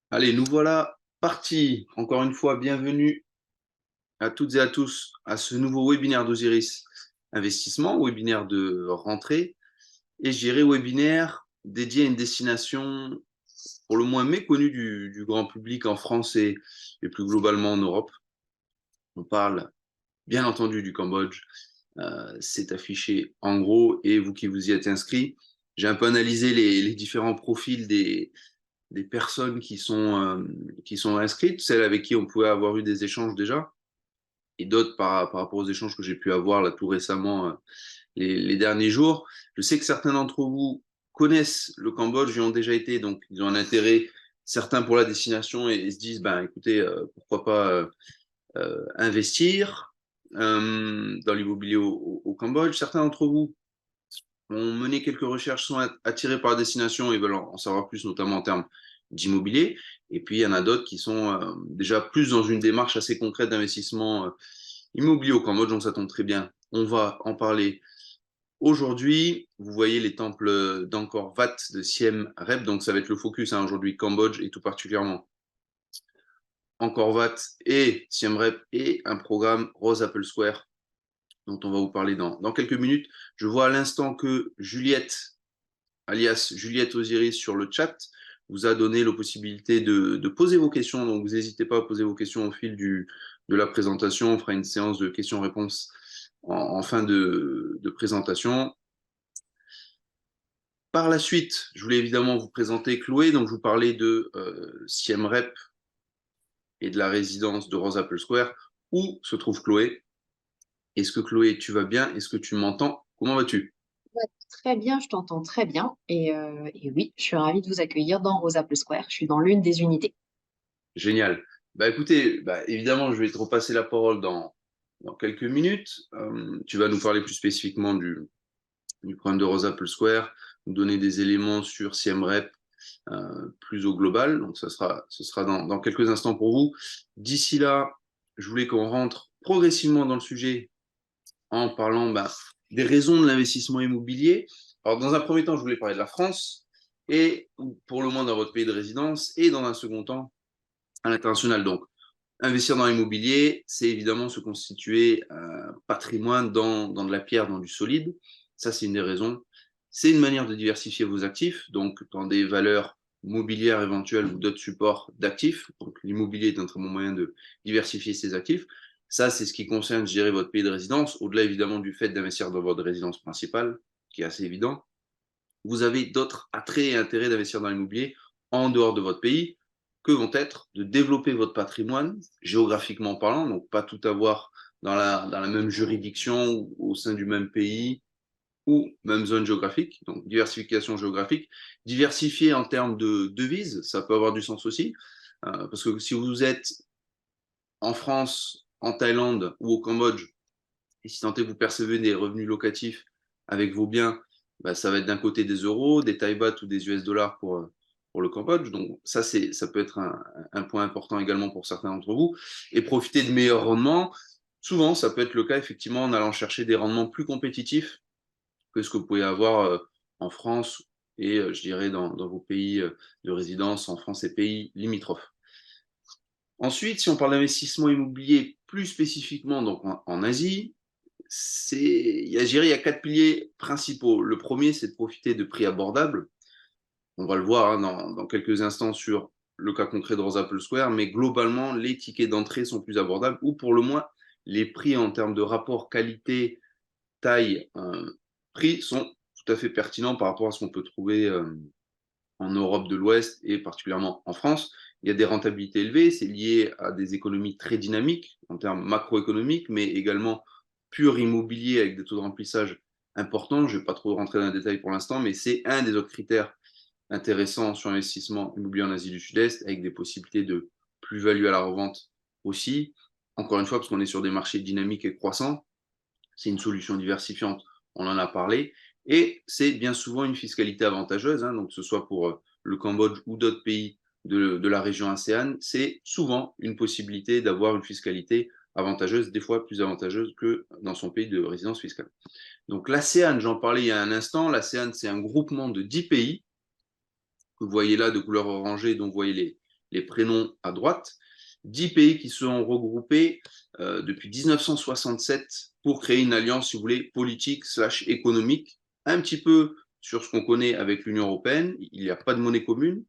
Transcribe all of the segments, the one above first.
Allez, nous voilà partis. Encore une fois, bienvenue à toutes et à tous à ce nouveau webinaire d'Osiris Investissement, webinaire de rentrée, et je dirais webinaire dédié à une destination pour le moins méconnue du grand public en France et plus globalement en Europe. On parle bien entendu du Cambodge, c'est affiché en gros, et vous qui vous y êtes inscrits, j'ai un peu analysé les différents profils des personnes qui sont inscrites, celles avec qui on pouvait avoir eu des échanges déjà, et d'autres par rapport aux échanges que j'ai pu avoir là tout récemment, les derniers jours. Je sais que certains d'entre vous connaissent le Cambodge, y ont déjà été, donc ils ont un intérêt certain pour la destination et se disent, ben écoutez, pourquoi pas investir dans l'immobilier au Cambodge. Certains d'entre vous ont mené quelques recherches, sont attirés par la destination et veulent en savoir plus, notamment en termes d'immobilier. Et puis, il y en a d'autres qui sont déjà plus dans une démarche assez concrète d'investissement immobilier au Cambodge, donc ça tombe très bien. On va en parler aujourd'hui. Vous voyez les temples d'Angkor Wat, de Siem Reap, donc ça va être le focus hein, aujourd'hui, Cambodge et tout particulièrement Angkor Wat et Siem Reap et un programme Rose Apple Square dont on va vous parler dans quelques minutes. Je vois à l'instant que Juliette, alias Juliette Osiris sur le chat, vous a donné la possibilité de poser vos questions. Donc, vous n'hésitez pas à poser vos questions au fil de la présentation. On fera une séance de questions-réponses en fin de présentation. Par la suite, je voulais évidemment vous présenter Chloé. Donc, je vous parlais de Siem Reap et de la résidence de Rose Apple Square. Où se trouve Chloé? Est-ce que Chloé, tu vas bien? Est-ce que tu m'entends? Comment vas-tu? Ouais, très bien, je t'entends très bien. Et oui, je suis ravie de vous accueillir dans Rose Apple Square. Je suis dans l'une des unités. Génial. Bah écoutez, bah, évidemment, je vais te repasser la parole dans quelques minutes. Tu vas nous parler plus spécifiquement du programme de Rose Apple Square, nous donner des éléments sur Siem Reap plus au global. Donc, ce sera dans quelques instants pour vous. D'ici là, je voulais qu'on rentre progressivement dans le sujet en parlant bah, des raisons de l'investissement immobilier. Alors, dans un premier temps, je voulais parler de la France et pour le moins dans votre pays de résidence et dans un second temps à l'international. Donc, investir dans l'immobilier, c'est évidemment se constituer un patrimoine dans de la pierre, dans du solide. Ça, c'est une des raisons. C'est une manière de diversifier vos actifs, donc dans des valeurs mobilières éventuelles ou d'autres supports d'actifs. Donc, l'immobilier est un très bon moyen de diversifier ses actifs. Ça, c'est ce qui concerne, je dirais, votre pays de résidence, au-delà évidemment du fait d'investir dans votre résidence principale, qui est assez évident. Vous avez d'autres attraits et intérêts d'investir dans l'immobilier en dehors de votre pays, que vont être de développer votre patrimoine, géographiquement parlant, donc pas tout avoir dans la même juridiction ou au sein du même pays ou même zone géographique, donc diversification géographique. Diversifier en termes de devises, ça peut avoir du sens aussi, parce que si vous êtes en France, en Thaïlande ou au Cambodge, et si tant est que vous percevez des revenus locatifs avec vos biens, bah, ça va être d'un côté des euros, des Thai baht ou des US dollars pour le Cambodge. Donc ça peut être un point important également pour certains d'entre vous. Et profiter de meilleurs rendements, souvent, ça peut être le cas effectivement en allant chercher des rendements plus compétitifs que ce que vous pouvez avoir en France et je dirais dans vos pays de résidence, en France et pays limitrophes. Ensuite, si on parle d'investissement immobilier plus spécifiquement donc en Asie, il y a quatre piliers principaux. Le premier, c'est de profiter de prix abordables. On va le voir hein, dans quelques instants sur le cas concret de Rose Apple Square, mais globalement, les tickets d'entrée sont plus abordables, ou pour le moins, les prix en termes de rapport qualité, taille, prix sont tout à fait pertinents par rapport à ce qu'on peut trouver en Europe de l'Ouest et particulièrement en France. Il y a des rentabilités élevées, c'est lié à des économies très dynamiques en termes macroéconomiques, mais également pur immobilier avec des taux de remplissage importants. Je ne vais pas trop rentrer dans les détails pour l'instant, mais c'est un des autres critères intéressants sur l'investissement immobilier en Asie du Sud-Est, avec des possibilités de plus-value à la revente aussi. Encore une fois, parce qu'on est sur des marchés dynamiques et croissants, c'est une solution diversifiante, on en a parlé, et c'est bien souvent une fiscalité avantageuse, hein, donc que ce soit pour le Cambodge ou d'autres pays de la région ASEAN, c'est souvent une possibilité d'avoir une fiscalité avantageuse, des fois plus avantageuse que dans son pays de résidence fiscale. Donc l'ASEAN, j'en parlais il y a un instant, l'ASEAN c'est un groupement de 10 pays, que vous voyez là de couleur orangée, dont vous voyez les prénoms à droite, 10 pays qui se sont regroupés depuis 1967 pour créer une alliance, si vous voulez, politique slash économique, un petit peu sur ce qu'on connaît avec l'Union européenne. Il n'y a pas de monnaie commune,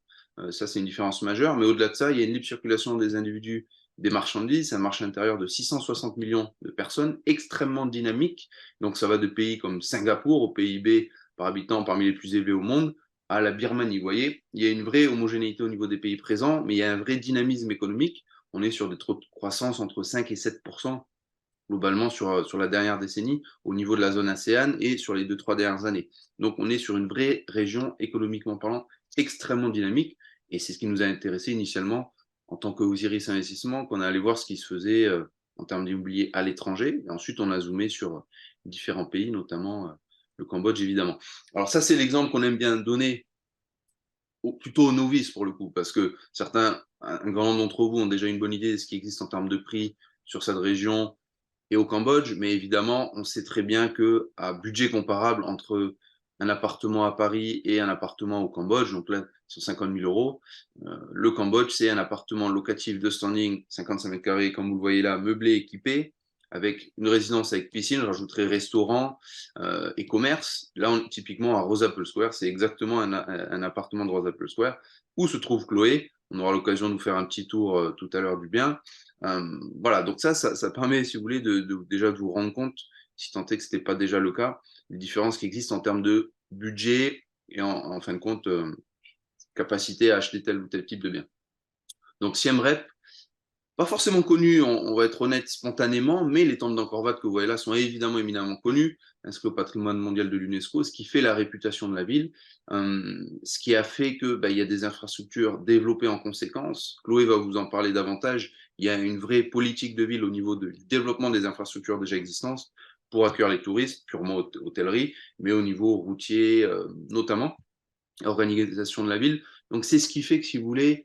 ça c'est une différence majeure, mais au-delà de ça, il y a une libre circulation des individus, des marchandises, c'est un marché intérieur de 660 millions de personnes, extrêmement dynamique. Donc ça va de pays comme Singapour, au PIB par habitant parmi les plus élevés au monde, à la Birmanie. Vous voyez, il y a une vraie homogénéité au niveau des pays présents, mais il y a un vrai dynamisme économique. On est sur des taux de croissance entre 5 et 7 globalement sur la dernière décennie au niveau de la zone ASEAN et sur les 2-3 dernières années. Donc on est sur une vraie région économiquement parlant extrêmement dynamique et c'est ce qui nous a intéressé initialement en tant que Osiris Investissement, qu'on a allé voir ce qui se faisait en termes d'immobilier à l'étranger. Et ensuite, on a zoomé sur différents pays, notamment le Cambodge, évidemment. Alors ça, c'est l'exemple qu'on aime bien donner plutôt aux novices pour le coup, parce que un grand nombre d'entre vous ont déjà une bonne idée de ce qui existe en termes de prix sur cette région et au Cambodge, mais évidemment, on sait très bien que à budget comparable entre un appartement à Paris et un appartement au Cambodge, donc là, 150 000 euros, le Cambodge, c'est un appartement locatif de standing, 55 mètres carrés, comme vous le voyez là, meublé, équipé, avec une résidence avec piscine, je rajouterai restaurant et commerce. Là, typiquement, à Rose Apple Square, c'est exactement un appartement de Rose Apple Square, où se trouve Chloé. On aura l'occasion de vous faire un petit tour tout à l'heure du bien. Voilà, donc ça permet, si vous voulez, déjà de vous rendre compte, si tant est que ce n'était pas déjà le cas, les différences qui existent en termes de budget et en fin de compte, capacité à acheter tel ou tel type de bien. Donc Siem Reap, pas forcément connu, on va être honnête, spontanément, mais les temples d'Angkor Wat que vous voyez là sont évidemment éminemment connus, inscrits au patrimoine mondial de l'UNESCO, ce qui fait la réputation de la ville, ce qui a fait que il y a des infrastructures développées en conséquence. Chloé va vous en parler davantage. Il y a une vraie politique de ville au niveau du développement des infrastructures déjà existantes pour accueillir les touristes, purement hôtellerie, mais au niveau routier notamment, organisation de la ville. Donc c'est ce qui fait que si vous voulez,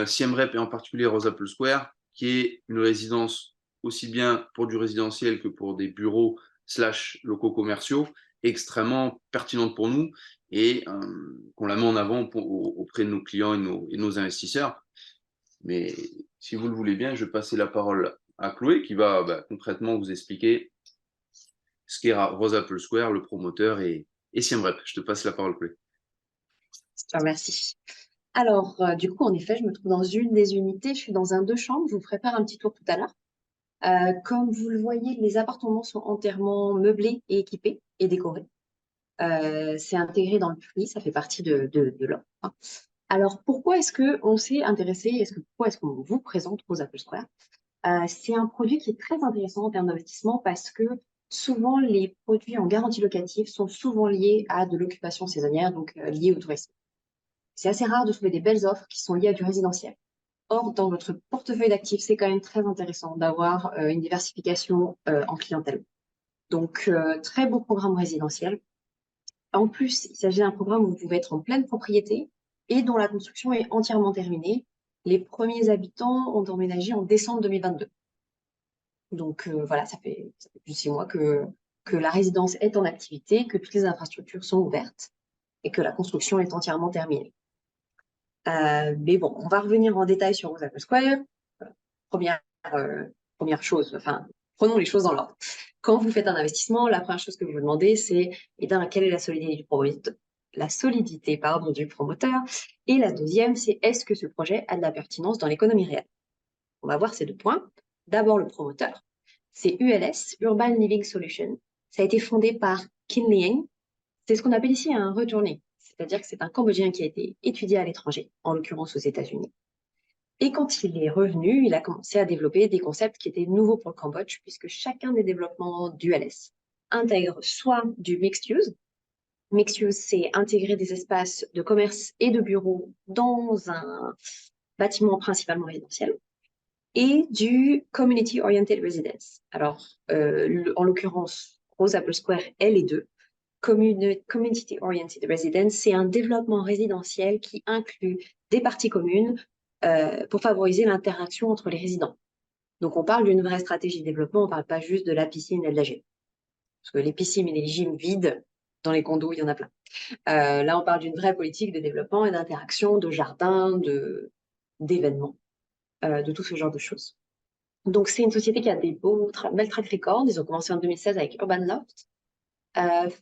Siem Reap et en particulier Rose Apple Square, qui est une résidence aussi bien pour du résidentiel que pour des bureaux slash locaux commerciaux, extrêmement pertinente pour nous et qu'on la met en avant auprès de nos clients et nos investisseurs. Mais si vous le voulez bien, je vais passer la parole à Chloé qui va concrètement vous expliquer ce qu'est Rose Apple Square, le promoteur et Siem Reap. Je te passe la parole, Chloé. Je te remercie. Alors, du coup, en effet, je me trouve dans une des unités. Je suis dans un 2 chambres. Je vous ferai faire un petit tour tout à l'heure. Comme vous le voyez, les appartements sont entièrement meublés et équipés et décorés. C'est intégré dans le prix, ça fait partie de l'offre, hein. Alors, pourquoi est-ce qu'on s'est intéressé, pourquoi est-ce qu'on vous présente Rose Apple Square? C'est un produit qui est très intéressant en termes d'investissement parce que souvent, les produits en garantie locative sont souvent liés à de l'occupation saisonnière, donc liés au tourisme. C'est assez rare de trouver des belles offres qui sont liées à du résidentiel. Or, dans votre portefeuille d'actifs, c'est quand même très intéressant d'avoir une diversification en clientèle. Donc, très beau programme résidentiel. En plus, il s'agit d'un programme où vous pouvez être en pleine propriété et dont la construction est entièrement terminée. Les premiers habitants ont emménagé en décembre 2022. Donc, voilà, ça fait plus de 6 mois que la résidence est en activité, que toutes les infrastructures sont ouvertes et que la construction est entièrement terminée. Mais bon, on va revenir en détail sur Rose Apple Square. Première, première chose, enfin, prenons les choses dans l'ordre. Quand vous faites un investissement, la première chose que vous vous demandez, c'est quelle est la solidité du promoteur, du promoteur. Et la deuxième, c'est est-ce que ce projet a de la pertinence dans l'économie réelle? On va voir ces 2 points. D'abord, le promoteur. C'est ULS, Urban Living Solution. Ça a été fondé par Kin Lieng. C'est ce qu'on appelle ici un retourné. C'est-à-dire que c'est un Cambodgien qui a été étudié à l'étranger, en l'occurrence aux États-Unis. Et quand il est revenu, il a commencé à développer des concepts qui étaient nouveaux pour le Cambodge, puisque chacun des développements d'ULS intègre soit du mixed use. Mixed use, c'est intégrer des espaces de commerce et de bureaux dans un bâtiment principalement résidentiel, et du community oriented residence. Alors, en l'occurrence, Rose Apple Square est les deux. Community Oriented Residence, c'est un développement résidentiel qui inclut des parties communes pour favoriser l'interaction entre les résidents. Donc, on parle d'une vraie stratégie de développement, on ne parle pas juste de la piscine et de la gym. Parce que les piscines et les gyms vides, dans les condos, il y en a plein. Là, on parle d'une vraie politique de développement et d'interaction, de jardin, d'événements, de tout ce genre de choses. Donc, c'est une société qui a des belles track records. Ils ont commencé en 2016 avec Urban Loft.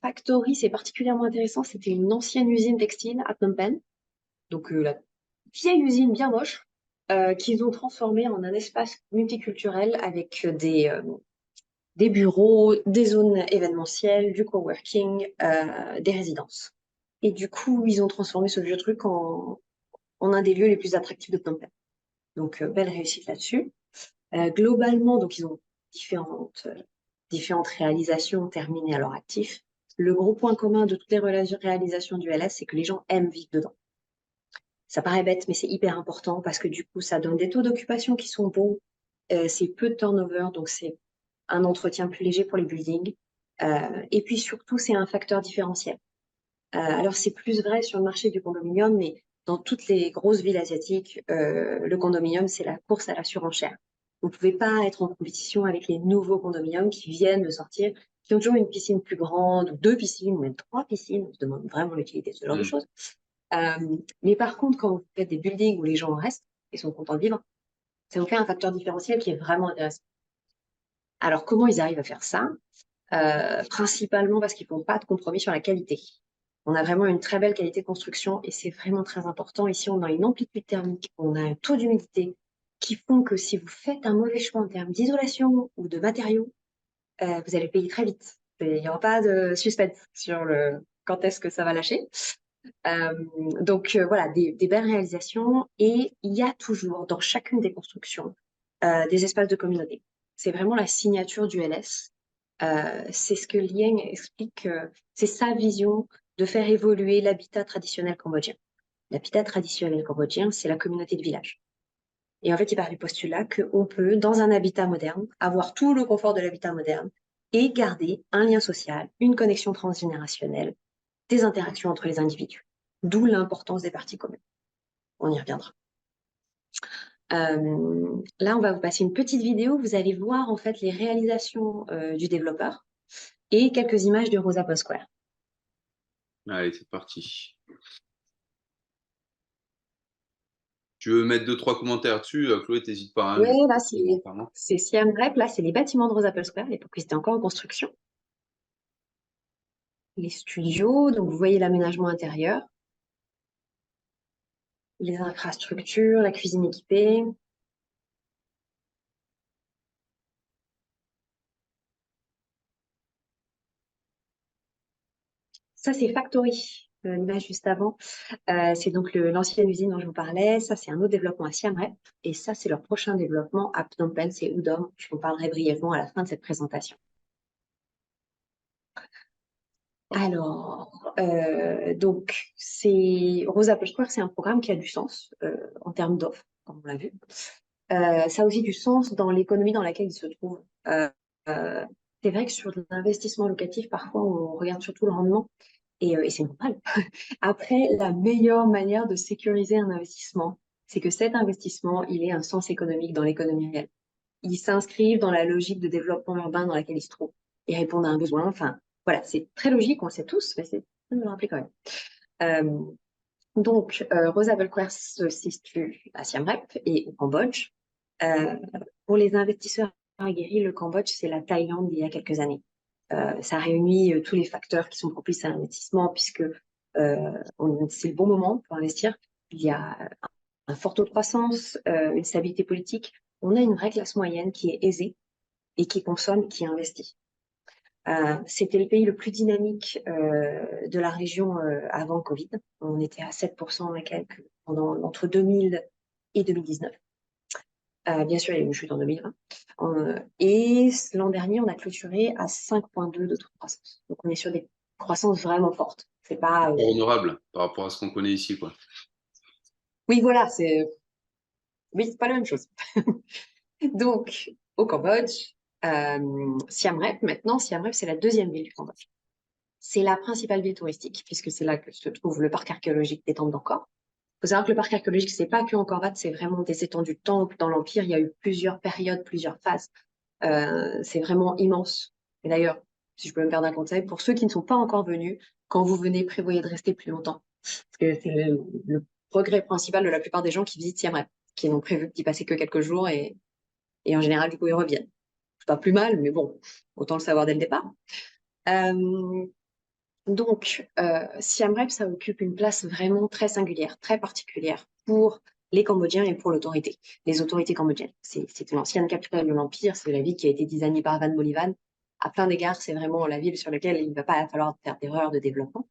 Factory, c'est particulièrement intéressant. C'était une ancienne usine textile à Phnom Penh. Donc, la vieille usine bien moche, qu'ils ont transformée en un espace multiculturel avec des bureaux, des zones événementielles, du coworking, des résidences. Et du coup, ils ont transformé ce vieux truc en un des lieux les plus attractifs de Phnom Penh. Donc, belle réussite là-dessus. Globalement, donc, ils ont différentes réalisations terminées à leur actif. Le gros point commun de toutes les réalisations du LS, c'est que les gens aiment vivre dedans. Ça paraît bête, mais c'est hyper important parce que du coup, ça donne des taux d'occupation qui sont bons. C'est peu de turnover, donc c'est un entretien plus léger pour les buildings. Et puis surtout, c'est un facteur différentiel. Alors, c'est plus vrai sur le marché du condominium, mais dans toutes les grosses villes asiatiques, le condominium, c'est la course à la surenchère. Vous ne pouvez pas être en compétition avec les nouveaux condominiums qui viennent de sortir, qui ont toujours une piscine plus grande, ou 2 piscines, ou même 3 piscines. On se demande vraiment l'utilité de ce genre de choses. Mais par contre, quand vous faites des buildings où les gens restent et sont contents de vivre, ça vous fait un facteur différentiel qui est vraiment intéressant. Alors, comment ils arrivent à faire ça? Principalement parce qu'ils ne font pas de compromis sur la qualité. On a vraiment une très belle qualité de construction et c'est vraiment très important. Ici, on a une amplitude thermique, on a un taux d'humidité qui font que si vous faites un mauvais choix en termes d'isolation ou de matériaux, vous allez payer très vite. Il n'y aura pas de suspense sur le quand est-ce que ça va lâcher. Donc voilà, des belles réalisations et il y a toujours dans chacune des constructions des espaces de communauté. C'est vraiment la signature du LS. C'est ce que Lieng explique, c'est sa vision de faire évoluer l'habitat traditionnel cambodgien. L'habitat traditionnel cambodgien, c'est la communauté de village. Et en fait, il part du postulat qu'on peut, dans un habitat moderne, avoir tout le confort de l'habitat moderne et garder un lien social, une connexion transgénérationnelle, des interactions entre les individus. D'où l'importance des parties communes. On y reviendra. Là, on va vous passer une petite vidéo. Vous allez voir en fait les réalisations du développeur et quelques images de Rosa Square. Allez, c'est parti. Tu veux mettre 2-3 commentaires dessus, Chloé, t'hésites pas. Hein, Oui, là, hein. c'est Siam Rep. Là, c'est les bâtiments de Rosa Square. À l'époque, ils étaient encore en construction. Les studios, donc vous voyez l'aménagement intérieur. Les infrastructures, la cuisine équipée. Ça, c'est Factory, l'image juste avant. C'est donc l'ancienne usine dont je vous parlais. Ça, c'est un autre développement à Siam Rep. Et ça, c'est leur prochain développement à Phnom Penh, c'est Udom. Je vous parlerai brièvement à la fin de cette présentation. Alors, donc, Rosa Square, c'est un programme qui a du sens en termes d'offres, comme on l'a vu. Ça a aussi du sens dans l'économie dans laquelle il se trouve. Euh, c'est vrai que sur l'investissement locatif, parfois, on regarde surtout le rendement et c'est normal. Après, la meilleure manière de sécuriser un investissement, c'est que cet investissement, il ait un sens économique dans l'économie réelle. Il s'inscrive dans la logique de développement urbain dans laquelle il se trouve. Il répond à un besoin. Enfin, voilà, c'est très logique, on le sait tous, mais c'est bien de le rappeler quand même. Donc, Rosa Belquer se situe à Siem Reap et au Cambodge. Pour les investisseurs aguerris, le Cambodge, c'est la Thaïlande d'il y a quelques années. Ça réunit tous les facteurs qui sont propices à l'investissement puisque c'est le bon moment pour investir. Il y a un fort taux de croissance, une stabilité politique. On a une vraie classe moyenne qui est aisée et qui consomme, qui investit. C'était le pays le plus dynamique de la région avant le Covid. On était à 7% et quelques entre 2000 et 2019. Bien sûr, il y a eu une chute en 2020. Et l'an dernier, on a clôturé à 5,2 de taux de croissance. Donc, on est sur des croissances vraiment fortes. C'est pas. Honorable par rapport à ce qu'on connaît ici, quoi. Oui, voilà, oui, c'est pas la même chose. Donc, au Cambodge, Siem Reap, maintenant, Siem Reap, c'est la deuxième ville du Cambodge. C'est la principale ville touristique, puisque c'est là que se trouve le parc archéologique des Temples d'Angkor. Il faut savoir que le parc archéologique, c'est pas que Angkor Wat, c'est vraiment des étendues de temples. Dans l'Empire, il y a eu plusieurs périodes, plusieurs phases. C'est vraiment immense. Et d'ailleurs, si je peux me faire un conseil, pour ceux qui ne sont pas encore venus, quand vous venez, prévoyez de rester plus longtemps. Parce que c'est le regret principal de la plupart des gens qui visitent Siem Reap. qui n'ont prévu d'y passer que quelques jours et en général, du coup, ils reviennent. C'est pas plus mal, mais bon, autant le savoir dès le départ. Donc, Siem Reap, ça occupe une place vraiment très singulière, très particulière pour les Cambodgiens et pour l'autorité, les autorités cambodgiennes. C'est l'ancienne capitale de l'Empire, c'est la ville qui a été designée par Van Bolivan. À plein d'égards, c'est vraiment la ville sur laquelle il ne va pas falloir faire d'erreur de développement.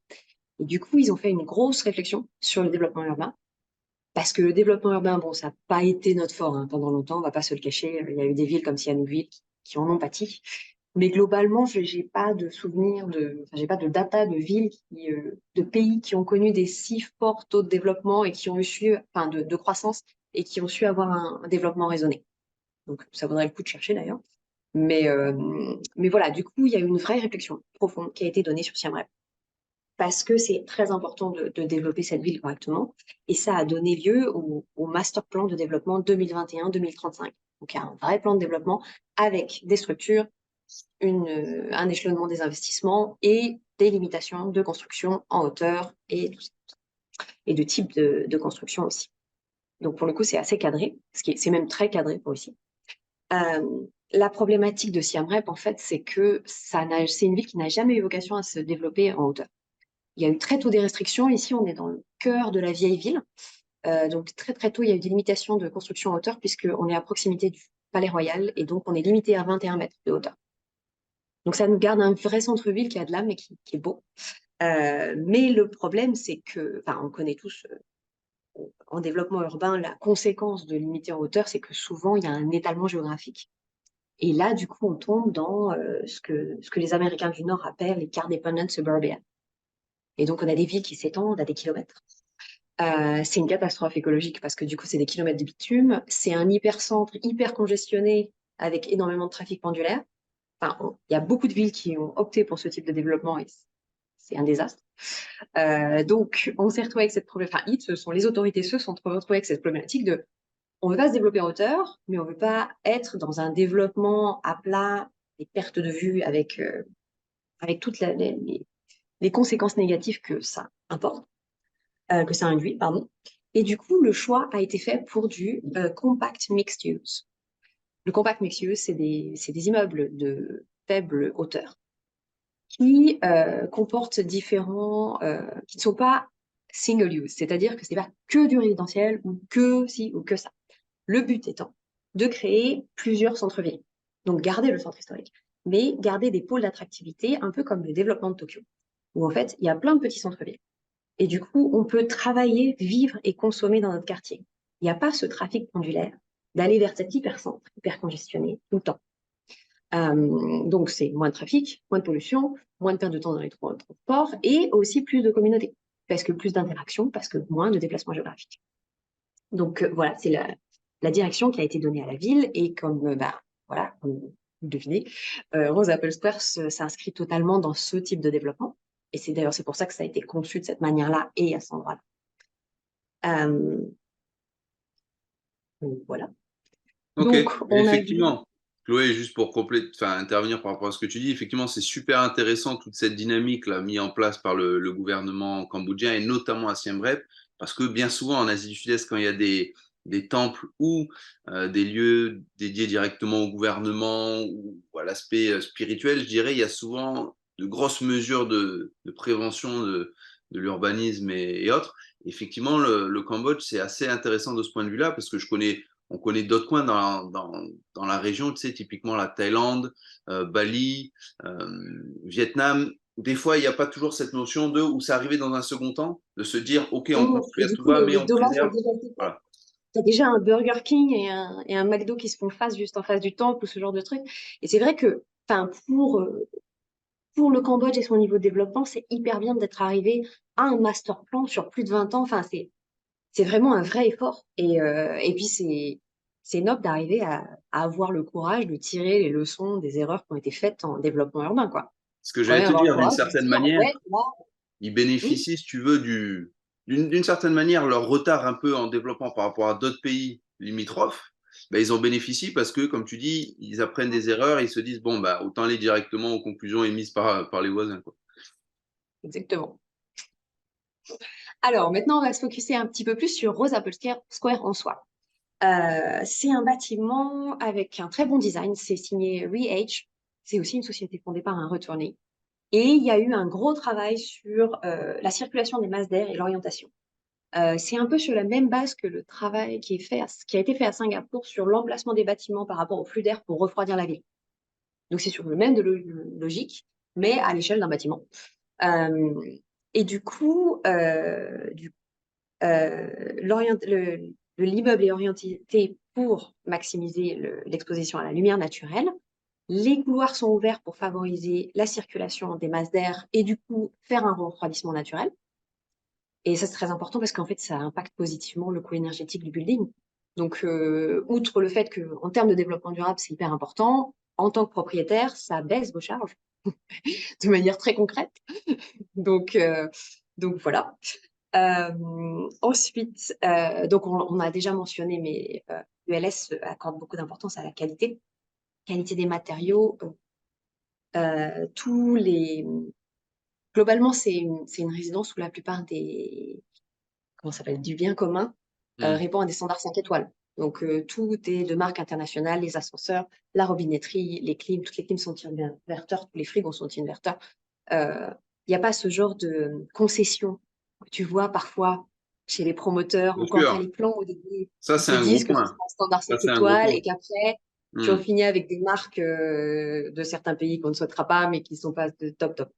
Et du coup, ils ont fait une grosse réflexion sur le développement urbain, parce que le développement urbain, bon, ça n'a pas été notre fort hein, pendant longtemps, on ne va pas se le cacher. Il y a eu des villes comme Sihanoukville qui en ont pâti. Mais globalement, je n'ai pas de souvenir j'ai pas de data de villes, de pays qui ont connu des si forts taux de développement et qui ont su, enfin, de croissance et qui ont su avoir un développement raisonné. Donc, ça vaudrait le coup de chercher d'ailleurs. Mais voilà, du coup, il y a eu une vraie réflexion profonde qui a été donnée sur Siem Reap parce que c'est très important de développer cette ville correctement. Et ça a donné lieu au master plan de développement 2021-2035. Donc, il y a un vrai plan de développement avec des structures, un échelonnement des investissements et des limitations de construction en hauteur et, et de type de construction aussi. Donc, pour le coup, c'est assez cadré, c'est même très cadré pour ici. La problématique de Siem Reap, en fait, c'est que c'est une ville qui n'a jamais eu vocation à se développer en hauteur. Il y a eu très tôt des restrictions. Ici, on est dans le cœur de la vieille ville. Donc, très, très tôt, il y a eu des limitations de construction en hauteur puisqu'on est à proximité du Palais Royal et donc on est limité à 21 mètres de hauteur. Donc, ça nous garde un vrai centre-ville qui a de l'âme et qui est beau. Mais le problème, c'est que, enfin, on connaît tous en développement urbain, la conséquence de limiter en hauteur, c'est que souvent, il y a un étalement géographique. Et là, du coup, on tombe dans ce que les Américains du Nord appellent les car dependent suburbia. Et donc, on a des villes qui s'étendent à des kilomètres. C'est une catastrophe écologique parce que du coup, c'est des kilomètres de bitume. C'est un hypercentre hyper congestionné avec énormément de trafic pendulaire. Enfin, il y a beaucoup de villes qui ont opté pour ce type de développement et c'est un désastre. Donc, on s'est retrouvé avec cette problématique. Enfin, ce sont les autorités, se sont retrouvés avec cette problématique de on ne veut pas se développer en hauteur, mais on ne veut pas être dans un développement à plat, des pertes de vue avec toutes les conséquences négatives que ça importe, que ça induit, pardon. Et du coup, le choix a été fait pour du compact mixed use. Le compact mixed use, c'est des immeubles de faible hauteur qui comportent qui ne sont pas single use, c'est-à-dire que ce n'est pas que du résidentiel ou que ci ou que ça. Le but étant de créer plusieurs centres-villes. Donc, garder le centre historique, mais garder des pôles d'attractivité, un peu comme le développement de Tokyo, où en fait, il y a plein de petits centres-villes. Et du coup, on peut travailler, vivre et consommer dans notre quartier. Il n'y a pas ce trafic pendulaire d'aller vers cet hypercentre, hyper congestionné, tout le temps. Donc, c'est moins de trafic, moins de pollution, moins de perte de temps dans les transports et aussi plus de communautés, parce que plus d'interactions, parce que moins de déplacements géographiques. Donc, voilà, c'est la direction qui a été donnée à la ville et comme, voilà, comme vous le devinez, Rose Apple Square s'inscrit totalement dans ce type de développement. Et c'est pour ça que ça a été conçu de cette manière-là et à cet endroit-là. Voilà. Ok, Donc, on a vu. effectivement, Chloé, juste pour intervenir par rapport à ce que tu dis, effectivement, c'est super intéressant toute cette dynamique là mise en place par le gouvernement cambodgien et notamment à Siem Reap, parce que bien souvent en Asie du Sud-Est, quand il y a des temples ou des lieux dédiés directement au gouvernement ou à l'aspect spirituel, je dirais, il y a souvent de grosses mesures de prévention de l'urbanisme et autres. Effectivement, le Cambodge, c'est assez intéressant de ce point de vue-là, parce que on connaît d'autres coins dans la région, tu sais, typiquement la Thaïlande, Bali, Vietnam. Des fois, il n'y a pas toujours cette notion où c'est arrivé dans un second temps, de se dire, OK, on construit Et à du tout coup, va, mais les on dommages sont préserve. déjà faits. Voilà. Il y a déjà un Burger King et un McDo qui se font face juste en face du temple ou ce genre de truc. Et c'est vrai que, enfin, pour le Cambodge et son niveau de développement, c'est hyper bien d'être arrivé à un master plan sur plus de 20 ans. Enfin, c'est vraiment un vrai effort. Et puis, c'est noble d'arriver à avoir le courage de tirer les leçons des erreurs qui ont été faites en développement urbain, quoi. Ce que Quand j'allais même te avoir le dire, d'une courage de se certaine dire, ouais, manière, là, ils oui, bénéficient, si tu veux, d'une certaine manière, leur retard un peu en développement par rapport à d'autres pays limitrophes, ben, ils en bénéficient parce que, comme tu dis, ils apprennent des erreurs et ils se disent, bon, bah, autant aller directement aux conclusions émises par les voisins, quoi. exactement. Alors, maintenant, on va se focuser un petit peu plus sur Rose Apple Square en soi. C'est un bâtiment avec un très bon design. C'est signé Re-Age. C'est aussi une société fondée par un retourné. Et il y a eu un gros travail sur la circulation des masses d'air et l'orientation. C'est un peu sur la même base que le travail qui a été fait à Singapour sur l'emplacement des bâtiments par rapport au flux d'air pour refroidir la ville. Donc c'est sur le même de logique, mais à l'échelle d'un bâtiment. Euh, et du coup, l'immeuble est orienté pour maximiser l'exposition à la lumière naturelle. Les couloirs sont ouverts pour favoriser la circulation des masses d'air et du coup faire un refroidissement naturel. Et ça, c'est très important parce qu'en fait, ça impacte positivement le coût énergétique du building. Donc, outre le fait qu'en termes de développement durable, c'est hyper important, en tant que propriétaire, ça baisse vos charges de manière très concrète. Donc, euh, donc voilà. Ensuite, donc on a déjà mentionné, mais ULS accorde beaucoup d'importance à la qualité des matériaux. Tous les Globalement, c'est une résidence où la plupart des comment ça s'appelle du bien commun Hmm. répond à des standards 5 étoiles. Donc tout est de marque internationale, les ascenseurs, la robinetterie, les clims, toutes les clims sont inverteurs, tous les frigos sont inverteurs. Il n'y a pas ce genre de concession que tu vois parfois chez les promoteurs Bien ou quand tu as sûr, les plans au début, ça ils c'est te un gros disent que ce point. sera un standard Ça 5 c'est un gros étoiles point. et qu'après, tu Hmm. vas finir avec des marques de certains pays qu'on ne souhaitera pas, mais qui ne sont pas de top top.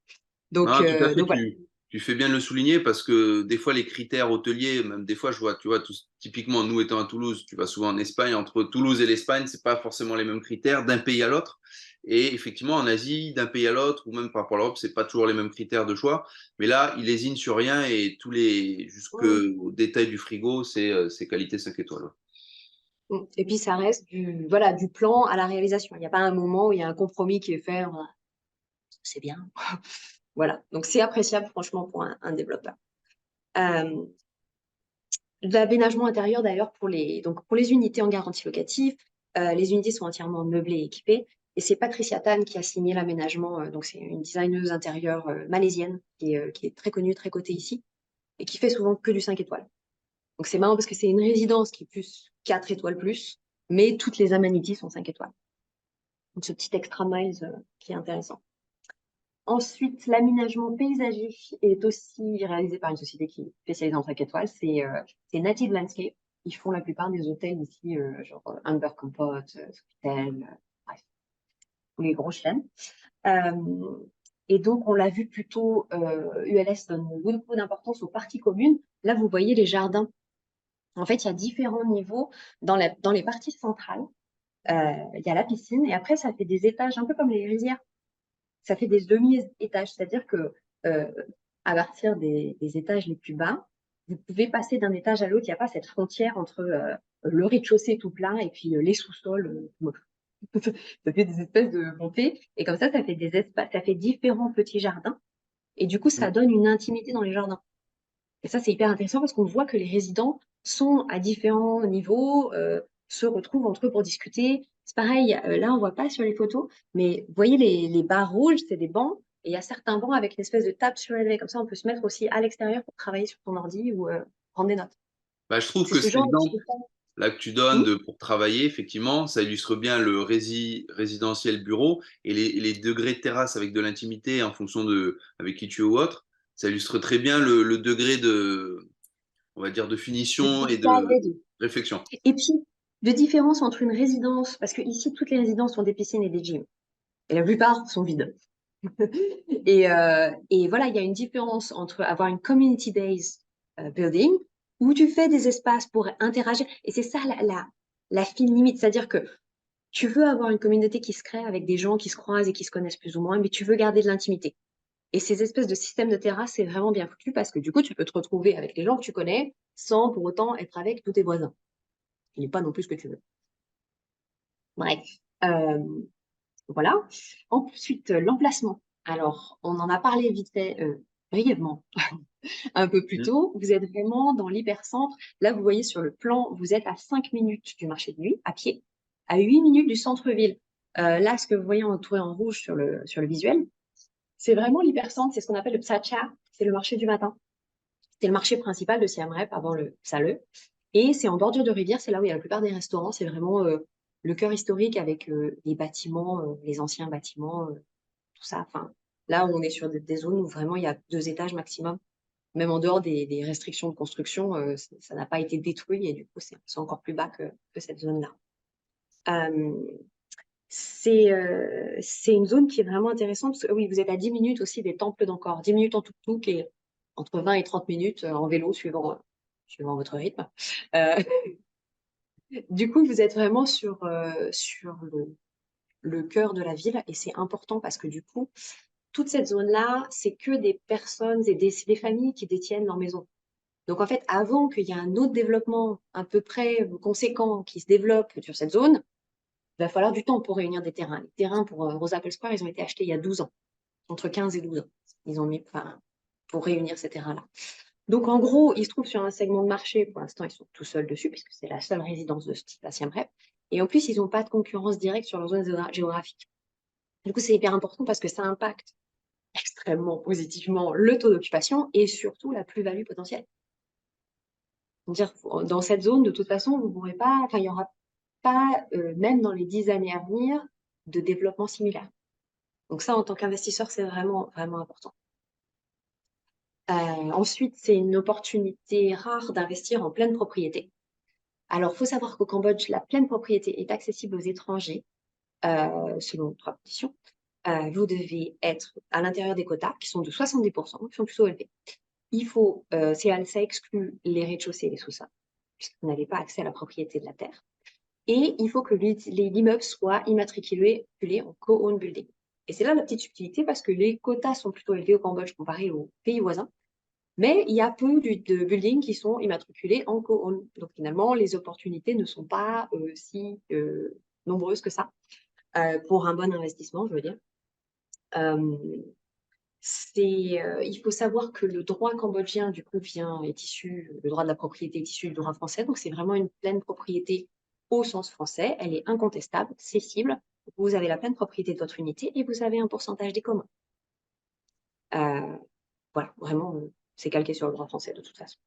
Non, tout à fait, Donc voilà. tu fais bien de le souligner parce que des fois, les critères hôteliers, même des fois, je vois, tu vois, typiquement, nous étant à Toulouse, tu vas souvent en Espagne, entre Toulouse et l'Espagne, c'est pas forcément les mêmes critères d'un pays à l'autre. Et effectivement, en Asie, d'un pays à l'autre, ou même par rapport à l'Europe, c'est pas toujours les mêmes critères de choix. Mais là, il lésine sur rien et jusqu'au détail du frigo, c'est qualité 5 étoiles. Et puis ça reste voilà, du plan à la réalisation. Il n'y a pas un moment où il y a un compromis qui est fait. Voilà, c'est bien. Voilà. Donc c'est appréciable franchement pour un développeur. Euh, L'aménagement intérieur d'ailleurs donc pour les unités en garantie locative, les unités sont entièrement meublées et équipées. Et c'est Patricia Tan qui a signé l'aménagement. Donc c'est une designeuse intérieure malaisienne qui est très connue, très cotée ici et qui fait souvent que du 5 étoiles. Donc c'est marrant parce que c'est une résidence qui est plus 4 étoiles plus, mais toutes les amenities sont 5 étoiles. Donc ce petit extra miles qui est intéressant. Ensuite, l'aménagement paysager est aussi réalisé par une société qui est spécialisée en 5 étoiles. C'est Native Landscape. Ils font la plupart des hôtels ici, genre Amber Comfort, Sofitel, bref, tous les grosses chaînes. Euh, et donc, on l'a vu plutôt, ULS donne beaucoup d'importance aux parties communes. Là, vous voyez les jardins. En fait, il y a différents niveaux dans les parties centrales. Il y a la piscine et après, ça fait des étages, un peu comme les rizières. Ça fait des demi-étages, c'est-à-dire que euh, à partir des étages les plus bas, vous pouvez passer d'un étage à l'autre. Il n'y a pas cette frontière entre le rez-de-chaussée tout plein et puis les sous-sols. Ça fait des espèces de montées. Et comme ça fait des espaces, ça fait différents petits jardins. Et du coup, ça donne une intimité dans les jardins. Et ça, c'est hyper intéressant parce qu'on voit que les résidents sont à différents niveaux, se retrouvent entre eux pour discuter. C'est pareil, là, on voit pas sur les photos, mais vous voyez les barres rouges, c'est des bancs. Et il y a certains bancs avec une espèce de table surélevée. Comme ça, on peut se mettre aussi à l'extérieur pour travailler sur ton ordi ou prendre des notes. Bah, je trouve C'est que ce cet genre exemple de là que tu donnes Hmm. pour travailler, effectivement, ça illustre bien le résidentiel bureau et les degrés de terrasse avec de l'intimité en fonction de avec qui tu es ou autre. Ça illustre très bien le degré de, on va dire, de de finition et détail de des deux. réflexion. Et puis, de différence entre une résidence, parce que ici, toutes les résidences ont des piscines et des gyms. Et la plupart sont vides. Et voilà, il y a une différence entre avoir une community-based building où tu fais des espaces pour interagir. Et c'est ça la fine limite. C'est-à-dire que tu veux avoir une communauté qui se crée avec des gens qui se croisent et qui se connaissent plus ou moins, mais tu veux garder de l'intimité. Et ces espèces de systèmes de terrasse, c'est vraiment bien foutu parce que du coup, tu peux te retrouver avec les gens que tu connais sans pour autant être avec tous tes voisins. Il n'est pas non plus ce que tu veux. Bref. Euh, Voilà. Ensuite, l'emplacement. Alors, on en a parlé vite fait, brièvement, un peu plus Mm. tôt. Vous êtes vraiment dans l'hypercentre. Là, vous voyez sur le plan, vous êtes à 5 minutes du marché de nuit, à pied, à 8 minutes du centre-ville. Là, ce que vous voyez entouré en rouge sur le visuel, c'est vraiment l'hypercentre. C'est ce qu'on appelle le Psacha. C'est le marché du matin. C'est le marché principal de Siem Reap avant le Psale. Et c'est en bordure de rivière, c'est là où il y a la plupart des restaurants. C'est vraiment le cœur historique avec les bâtiments, les anciens bâtiments, tout ça. Enfin, là, on est sur des zones où vraiment il y a 2 étages maximum. Même en dehors des restrictions de construction, ça n'a pas été détruit et du coup, c'est encore plus bas que cette zone-là. Euh, c'est une zone qui est vraiment intéressante parce que oui, vous êtes à 10 minutes aussi des temples d'Angkor, 10 minutes en tuk-tuk et entre 20 et 30 minutes en vélo suivant votre rythme. Euh, du coup, vous êtes vraiment sur le cœur de la ville et c'est important parce que du coup, toute cette zone-là, c'est que des personnes et des familles qui détiennent leur maison. Donc en fait, avant qu'il y ait un autre développement à peu près conséquent qui se développe sur cette zone, il va falloir du temps pour réunir des terrains. Les terrains pour Rosa Apple Square, ils ont été achetés il y a 12 ans, entre 15 et 12 ans. Ils ont mis pour réunir ces terrains-là. Donc en gros, ils se trouvent sur un segment de marché. Pour l'instant, ils sont tout seuls dessus, puisque c'est la seule résidence de ce type à Siem Reap. Et en plus, ils n'ont pas de concurrence directe sur leur zone géographique. Du coup, c'est hyper important parce que ça impacte extrêmement positivement le taux d'occupation et surtout la plus-value potentielle. C'est-à-dire, dans cette zone, de toute façon, vous pourrez pas, enfin, il n'y aura pas, même dans les 10 années à venir, de développement similaire. Donc ça, en tant qu'investisseur, c'est vraiment, vraiment important. Ensuite, c'est une opportunité rare d'investir en pleine propriété. Alors, il faut savoir qu'au Cambodge, la pleine propriété est accessible aux étrangers selon 3 conditions. Vous devez être à l'intérieur des quotas, qui sont de 70%, qui sont plutôt élevés. Ça exclut les rez-de-chaussée et les sous-sols, puisque vous n'avez pas accès à la propriété de la terre. Et il faut que l'immeuble soit immatriculé en co-owned building. Et c'est là la petite subtilité parce que les quotas sont plutôt élevés au Cambodge comparé aux pays voisins. Mais il y a peu de buildings qui sont immatriculés en co-owned. Donc finalement, les opportunités ne sont pas si nombreuses que ça pour un bon investissement, je veux dire. Il faut savoir que le droit cambodgien, du coup, le droit de la propriété est issu du droit français. Donc c'est vraiment une pleine propriété au sens français. Elle est incontestable, cessible. Vous avez la pleine propriété de votre unité et vous avez un pourcentage des communs. Voilà, vraiment, c'est calqué sur le droit français de toute façon.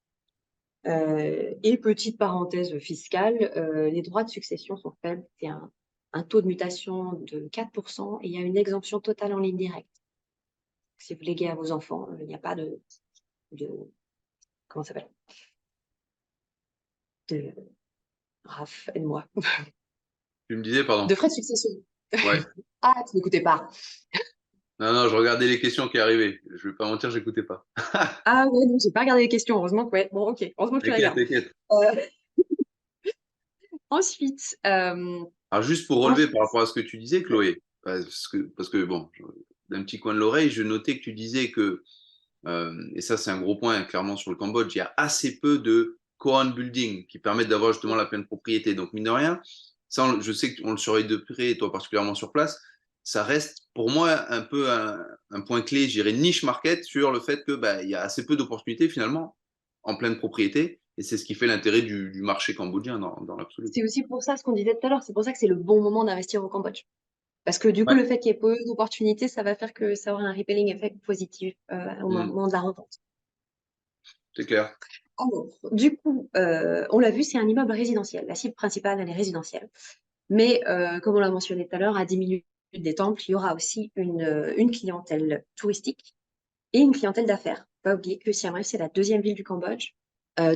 Et petite parenthèse fiscale, les droits de succession sont faibles. C'est un taux de mutation de 4% et il y a une exemption totale en ligne directe. Si vous léguez à vos enfants, il n'y a pas de comment ça s'appelle? De Raph, aide-moi. Tu me disais, pardon. De frais de succession. Ouais. Ah, tu n'écoutais pas. Non, non, je regardais les questions qui arrivaient. Je vais pas mentir, j'écoutais pas. Ah ouais, non, j'ai pas regardé les questions, heureusement que ouais. Bon, ok, heureusement que tu T'inquiète, regardes. t'inquiète. Euh, ensuite, Alors, juste pour relever ensuite, par rapport à ce que tu disais, Chloé, parce que bon, d'un petit coin de l'oreille, je notais que tu disais que, et ça c'est un gros point clairement sur le Cambodge, il y a assez peu de co-owned building qui permettent d'avoir justement la pleine propriété. Donc, mine de rien, ça, je sais qu'on le surveille de près, et toi particulièrement sur place, ça reste pour moi un peu un point clé, je dirais niche market sur le fait que bah, il y a assez peu d'opportunités finalement en pleine propriété. Et c'est ce qui fait l'intérêt du marché cambodgien dans l'absolu. c'est aussi pour ça ce qu'on disait tout à l'heure, c'est pour ça que c'est le bon moment d'investir au Cambodge. Parce que du coup, Ouais. le fait qu'il y ait peu d'opportunités, ça va faire que ça aura un repelling effect positif au Mm, moment de la revente. c'est clair. Alors, du coup, on l'a vu, c'est un immeuble résidentiel. La cible principale, elle est résidentielle. Mais comme on l'a mentionné tout à l'heure, à 10 minutes des temples, il y aura aussi une clientèle touristique et une clientèle d'affaires. Pas oublier que Siem Reap, c'est la deuxième ville du Cambodge.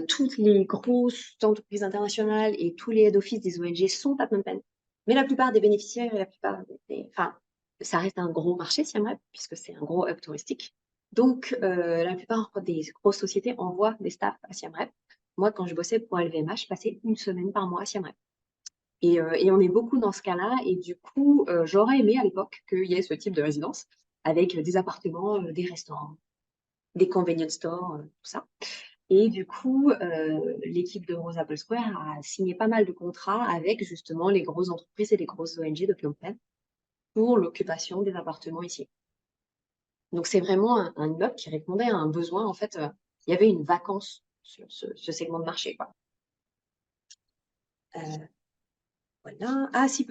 Toutes les grosses entreprises internationales et tous les head office des ONG sont à Phnom Penh. Mais la plupart des bénéficiaires et la plupart enfin, ça reste un gros marché, Siem Reap, puisque c'est un gros hub touristique. Donc, la plupart des grosses sociétés envoient des staffs à Siem Reap. Moi, quand je bossais pour LVMH, je passais une semaine par mois à Siem Reap. Et on est beaucoup dans ce cas-là. Et du coup, j'aurais aimé à l'époque qu'il y ait ce type de résidence avec des appartements, des restaurants, des convenience stores, tout ça. Et du coup, l'équipe de Rose Apple Square a signé pas mal de contrats avec justement les grosses entreprises et les grosses ONG de Phnom Penh pour l'occupation des appartements ici. Donc c'est vraiment un immeuble qui répondait à un besoin. En fait, il y avait une vacance sur ce segment de marché, quoi. Voilà. Ah, si,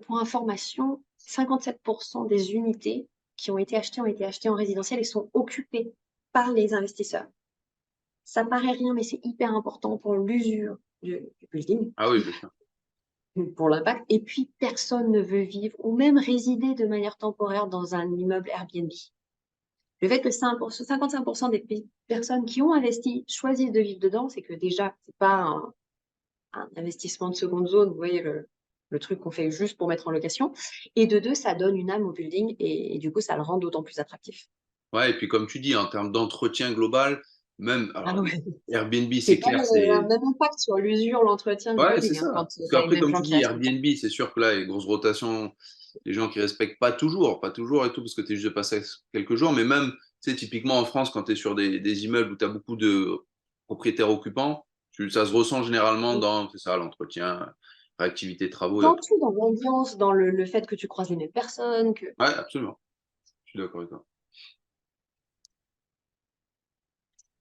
pour information, 57% des unités qui ont été achetées en résidentiel et sont occupées par les investisseurs. Ça paraît rien, mais c'est hyper important pour l'usure du building, Ah oui, bien sûr. pour l'impact. Et puis, personne ne veut vivre ou même résider de manière temporaire dans un immeuble Airbnb. Le fait que 55% des personnes qui ont investi choisissent de vivre dedans, c'est que déjà, c'est pas un investissement de seconde zone, vous voyez, le truc qu'on fait juste pour mettre en location. Et de deux, ça donne une âme au building et du coup, ça le rend d'autant plus attractif. Ouais, et puis comme tu dis, en termes d'entretien global, même, Ah alors ouais. Airbnb, C'est c'est pas clair, un c'est. même impact sur l'usure, l'entretien du Ouais, c'est building, hein, ça. quand Parce tu as une qu'après, même comme tu dis, ventilation. Airbnb, c'est sûr que là, les grosses rotations, les gens qui respectent pas toujours et tout, parce que tu es juste de passer quelques jours, mais même, tu sais, typiquement en France, quand tu es sur des immeubles où tu as beaucoup de propriétaires occupants, ça se ressent généralement dans, c'est ça, l'entretien, réactivité travaux, il y a Dans tout. tout, dans l'ambiance, dans le fait que tu croises les mêmes personnes, que… Ouais, absolument. Je suis d'accord avec toi.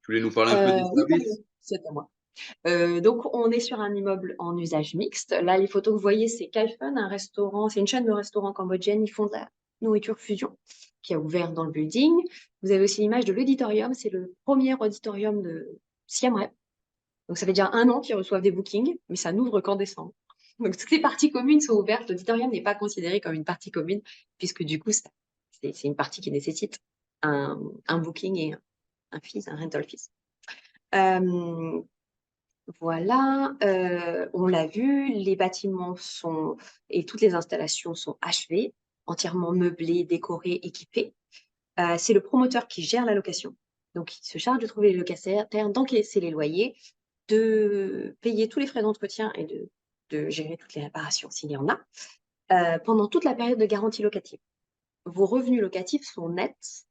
Tu voulais nous parler un peu des Oui, services? pardon, c'est à moi. Donc, on est sur un immeuble en usage mixte. Là, les photos que vous voyez, c'est Kaifun, un restaurant, c'est une chaîne de restaurants cambodgienne. Ils font de la nourriture fusion qui a ouvert dans le building. Vous avez aussi l'image de l'auditorium. C'est le premier auditorium de Siem Reap. Donc, ça fait déjà 1 an qu'ils reçoivent des bookings, mais ça n'ouvre qu'en décembre. Donc, toutes les parties communes sont ouvertes. L'auditorium n'est pas considéré comme une partie commune, puisque du coup, c'est une partie qui nécessite un booking et un fees, un rental fees. Euh, voilà, on l'a vu, les bâtiments sont et toutes les installations sont achevées, entièrement meublées, décorées, équipées. C'est le promoteur qui gère la location. Donc, il se charge de trouver les locataires, d'encaisser les loyers, de payer tous les frais d'entretien et de gérer toutes les réparations s'il y en a, pendant toute la période de garantie locative. Vos revenus locatifs sont nets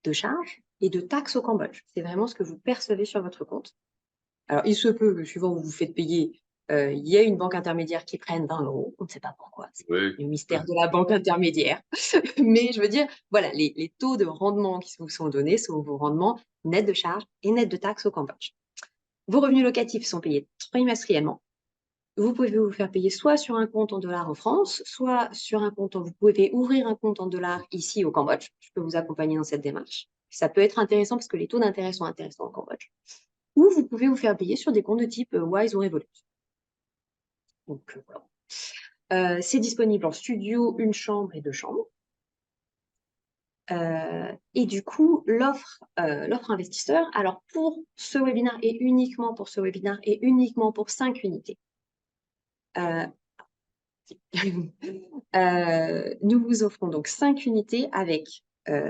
de charges et de taxes au Cambodge. C'est vraiment ce que vous percevez sur votre compte. Alors, il se peut que suivant où vous faites payer, il y ait une banque intermédiaire qui prenne 20 euros. On ne sait pas pourquoi. C'est Oui. le mystère de la banque intermédiaire. Mais je veux dire, voilà, les taux de rendement qui vous sont donnés sont vos rendements nets de charges et nets de taxes au Cambodge. Vos revenus locatifs sont payés trimestriellement. Vous pouvez vous faire payer soit sur un compte en dollars en France, soit sur un compte, vous pouvez ouvrir un compte en dollars ici au Cambodge. Je peux vous accompagner dans cette démarche. Ça peut être intéressant parce que les taux d'intérêt sont intéressants au Cambodge. Ou vous pouvez vous faire payer sur des comptes de type Wise ou Revolut. Donc, voilà. C'est disponible en studio, 1 chambre et 2 chambres. Et du coup, l'offre investisseur, alors pour ce webinaire et uniquement pour ce webinaire et uniquement pour 5 unités, euh, nous vous offrons donc 5 unités avec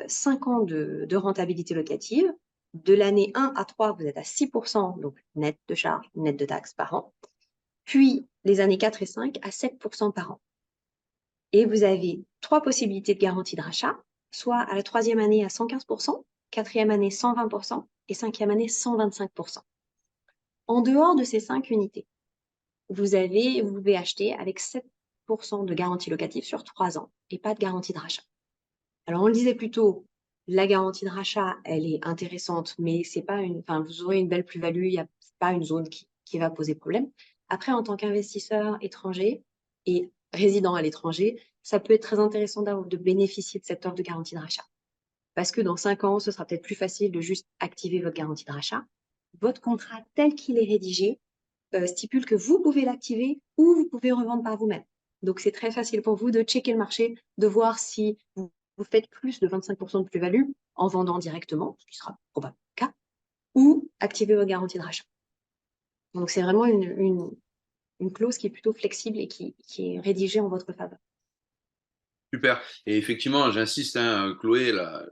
5 ans de rentabilité locative. De l'année 1 à 3, vous êtes à 6%, donc net de charges, net de taxes par an. Puis les années 4 et 5 à 7% par an. Et vous avez 3 possibilités de garantie de rachat, soit à la 3e année à 115%, 4e année 120% et 5e année 125%. En dehors de ces 5 unités, vous pouvez acheter avec 7% de garantie locative sur 3 ans et pas de garantie de rachat. Alors, on le disait plus tôt, la garantie de rachat, elle est intéressante, mais c'est pas vous aurez une belle plus-value, il n'y a pas une zone qui va poser problème. Après, en tant qu'investisseur étranger et résident à l'étranger, ça peut être très intéressant de bénéficier de cette offre de garantie de rachat. Parce que dans 5 ans, ce sera peut-être plus facile de juste activer votre garantie de rachat. Votre contrat tel qu'il est rédigé stipule que vous pouvez l'activer ou vous pouvez revendre par vous-même. Donc, c'est très facile pour vous de checker le marché, de voir si vous faites plus de 25% de plus-value en vendant directement, ce qui sera probablement le cas, ou activer votre garantie de rachat. Donc, c'est vraiment une clause qui est plutôt flexible et qui est rédigée en votre faveur. Super. Et effectivement, j'insiste, hein, Chloé, là,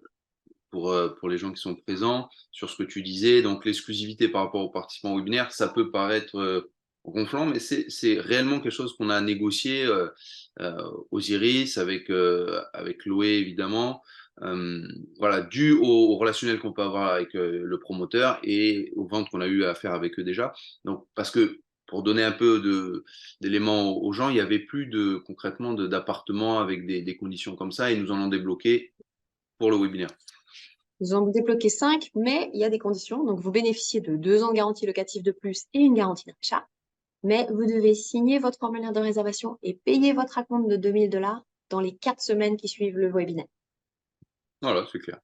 pour les gens qui sont présents, sur ce que tu disais. Donc, l'exclusivité par rapport aux participants au webinaire, ça peut paraître gonflant, mais c'est réellement quelque chose qu'on a négocié aux Iris avec Chloé, évidemment. Voilà, dû au relationnel qu'on peut avoir avec le promoteur et aux ventes qu'on a eu à faire avec eux déjà. Donc, parce que pour donner un peu d'éléments aux gens, il n'y avait plus concrètement d'appartements avec des conditions comme ça et nous en ont débloqué pour le webinaire. Vous en débloquez 5, mais il y a des conditions. Donc, vous bénéficiez de 2 ans de garantie locative de plus et une garantie d'achat. Mais vous devez signer votre formulaire de réservation et payer votre acompte de 2000 $ dans les 4 semaines qui suivent le webinaire. Voilà, c'est clair.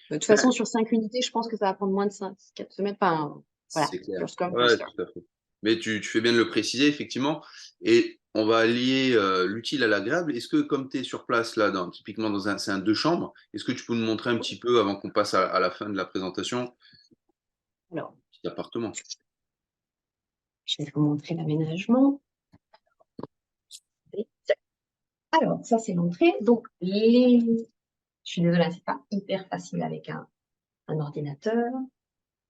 De toute façon, sur 5 unités, je pense que ça va prendre moins de 4 semaines. Enfin, voilà, C'est clair. your Scrum Ouais, Master. tout à fait. Mais tu fais bien de le préciser, effectivement. Et on va lier l'utile à l'agréable. Est-ce que, comme tu es sur place, là, typiquement c'est un deux chambres, est-ce que tu peux nous montrer un petit peu, avant qu'on passe à la fin de la présentation, Alors, petit appartement? je vais vous montrer l'aménagement. Alors, ça, c'est l'entrée. Donc, je suis désolée, c'est pas hyper facile avec un ordinateur.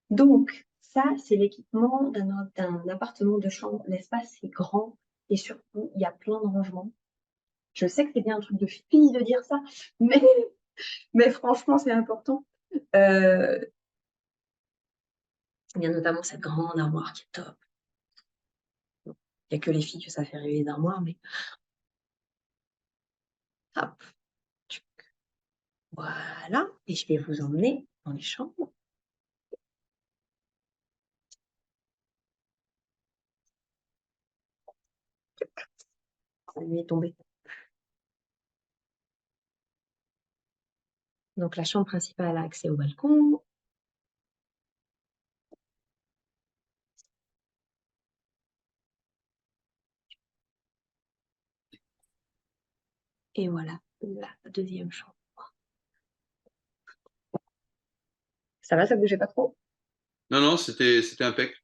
Donc, ça, c'est l'équipement d'un appartement de chambre. L'espace est grand et surtout, il y a plein de rangements. Je sais que c'est bien un truc de fille de dire ça, mais, mais franchement, c'est important. Euh, il y a notamment cette grande armoire qui est top. Il n'y a que les filles que ça fait rêver d'armoire, mais hop, voilà. Et je vais vous emmener dans les chambres. Ça lui est tombé. Donc, la chambre principale a accès au balcon. Et voilà, la deuxième chambre. Ça va, ça bougeait pas trop? Non, non, c'était impec.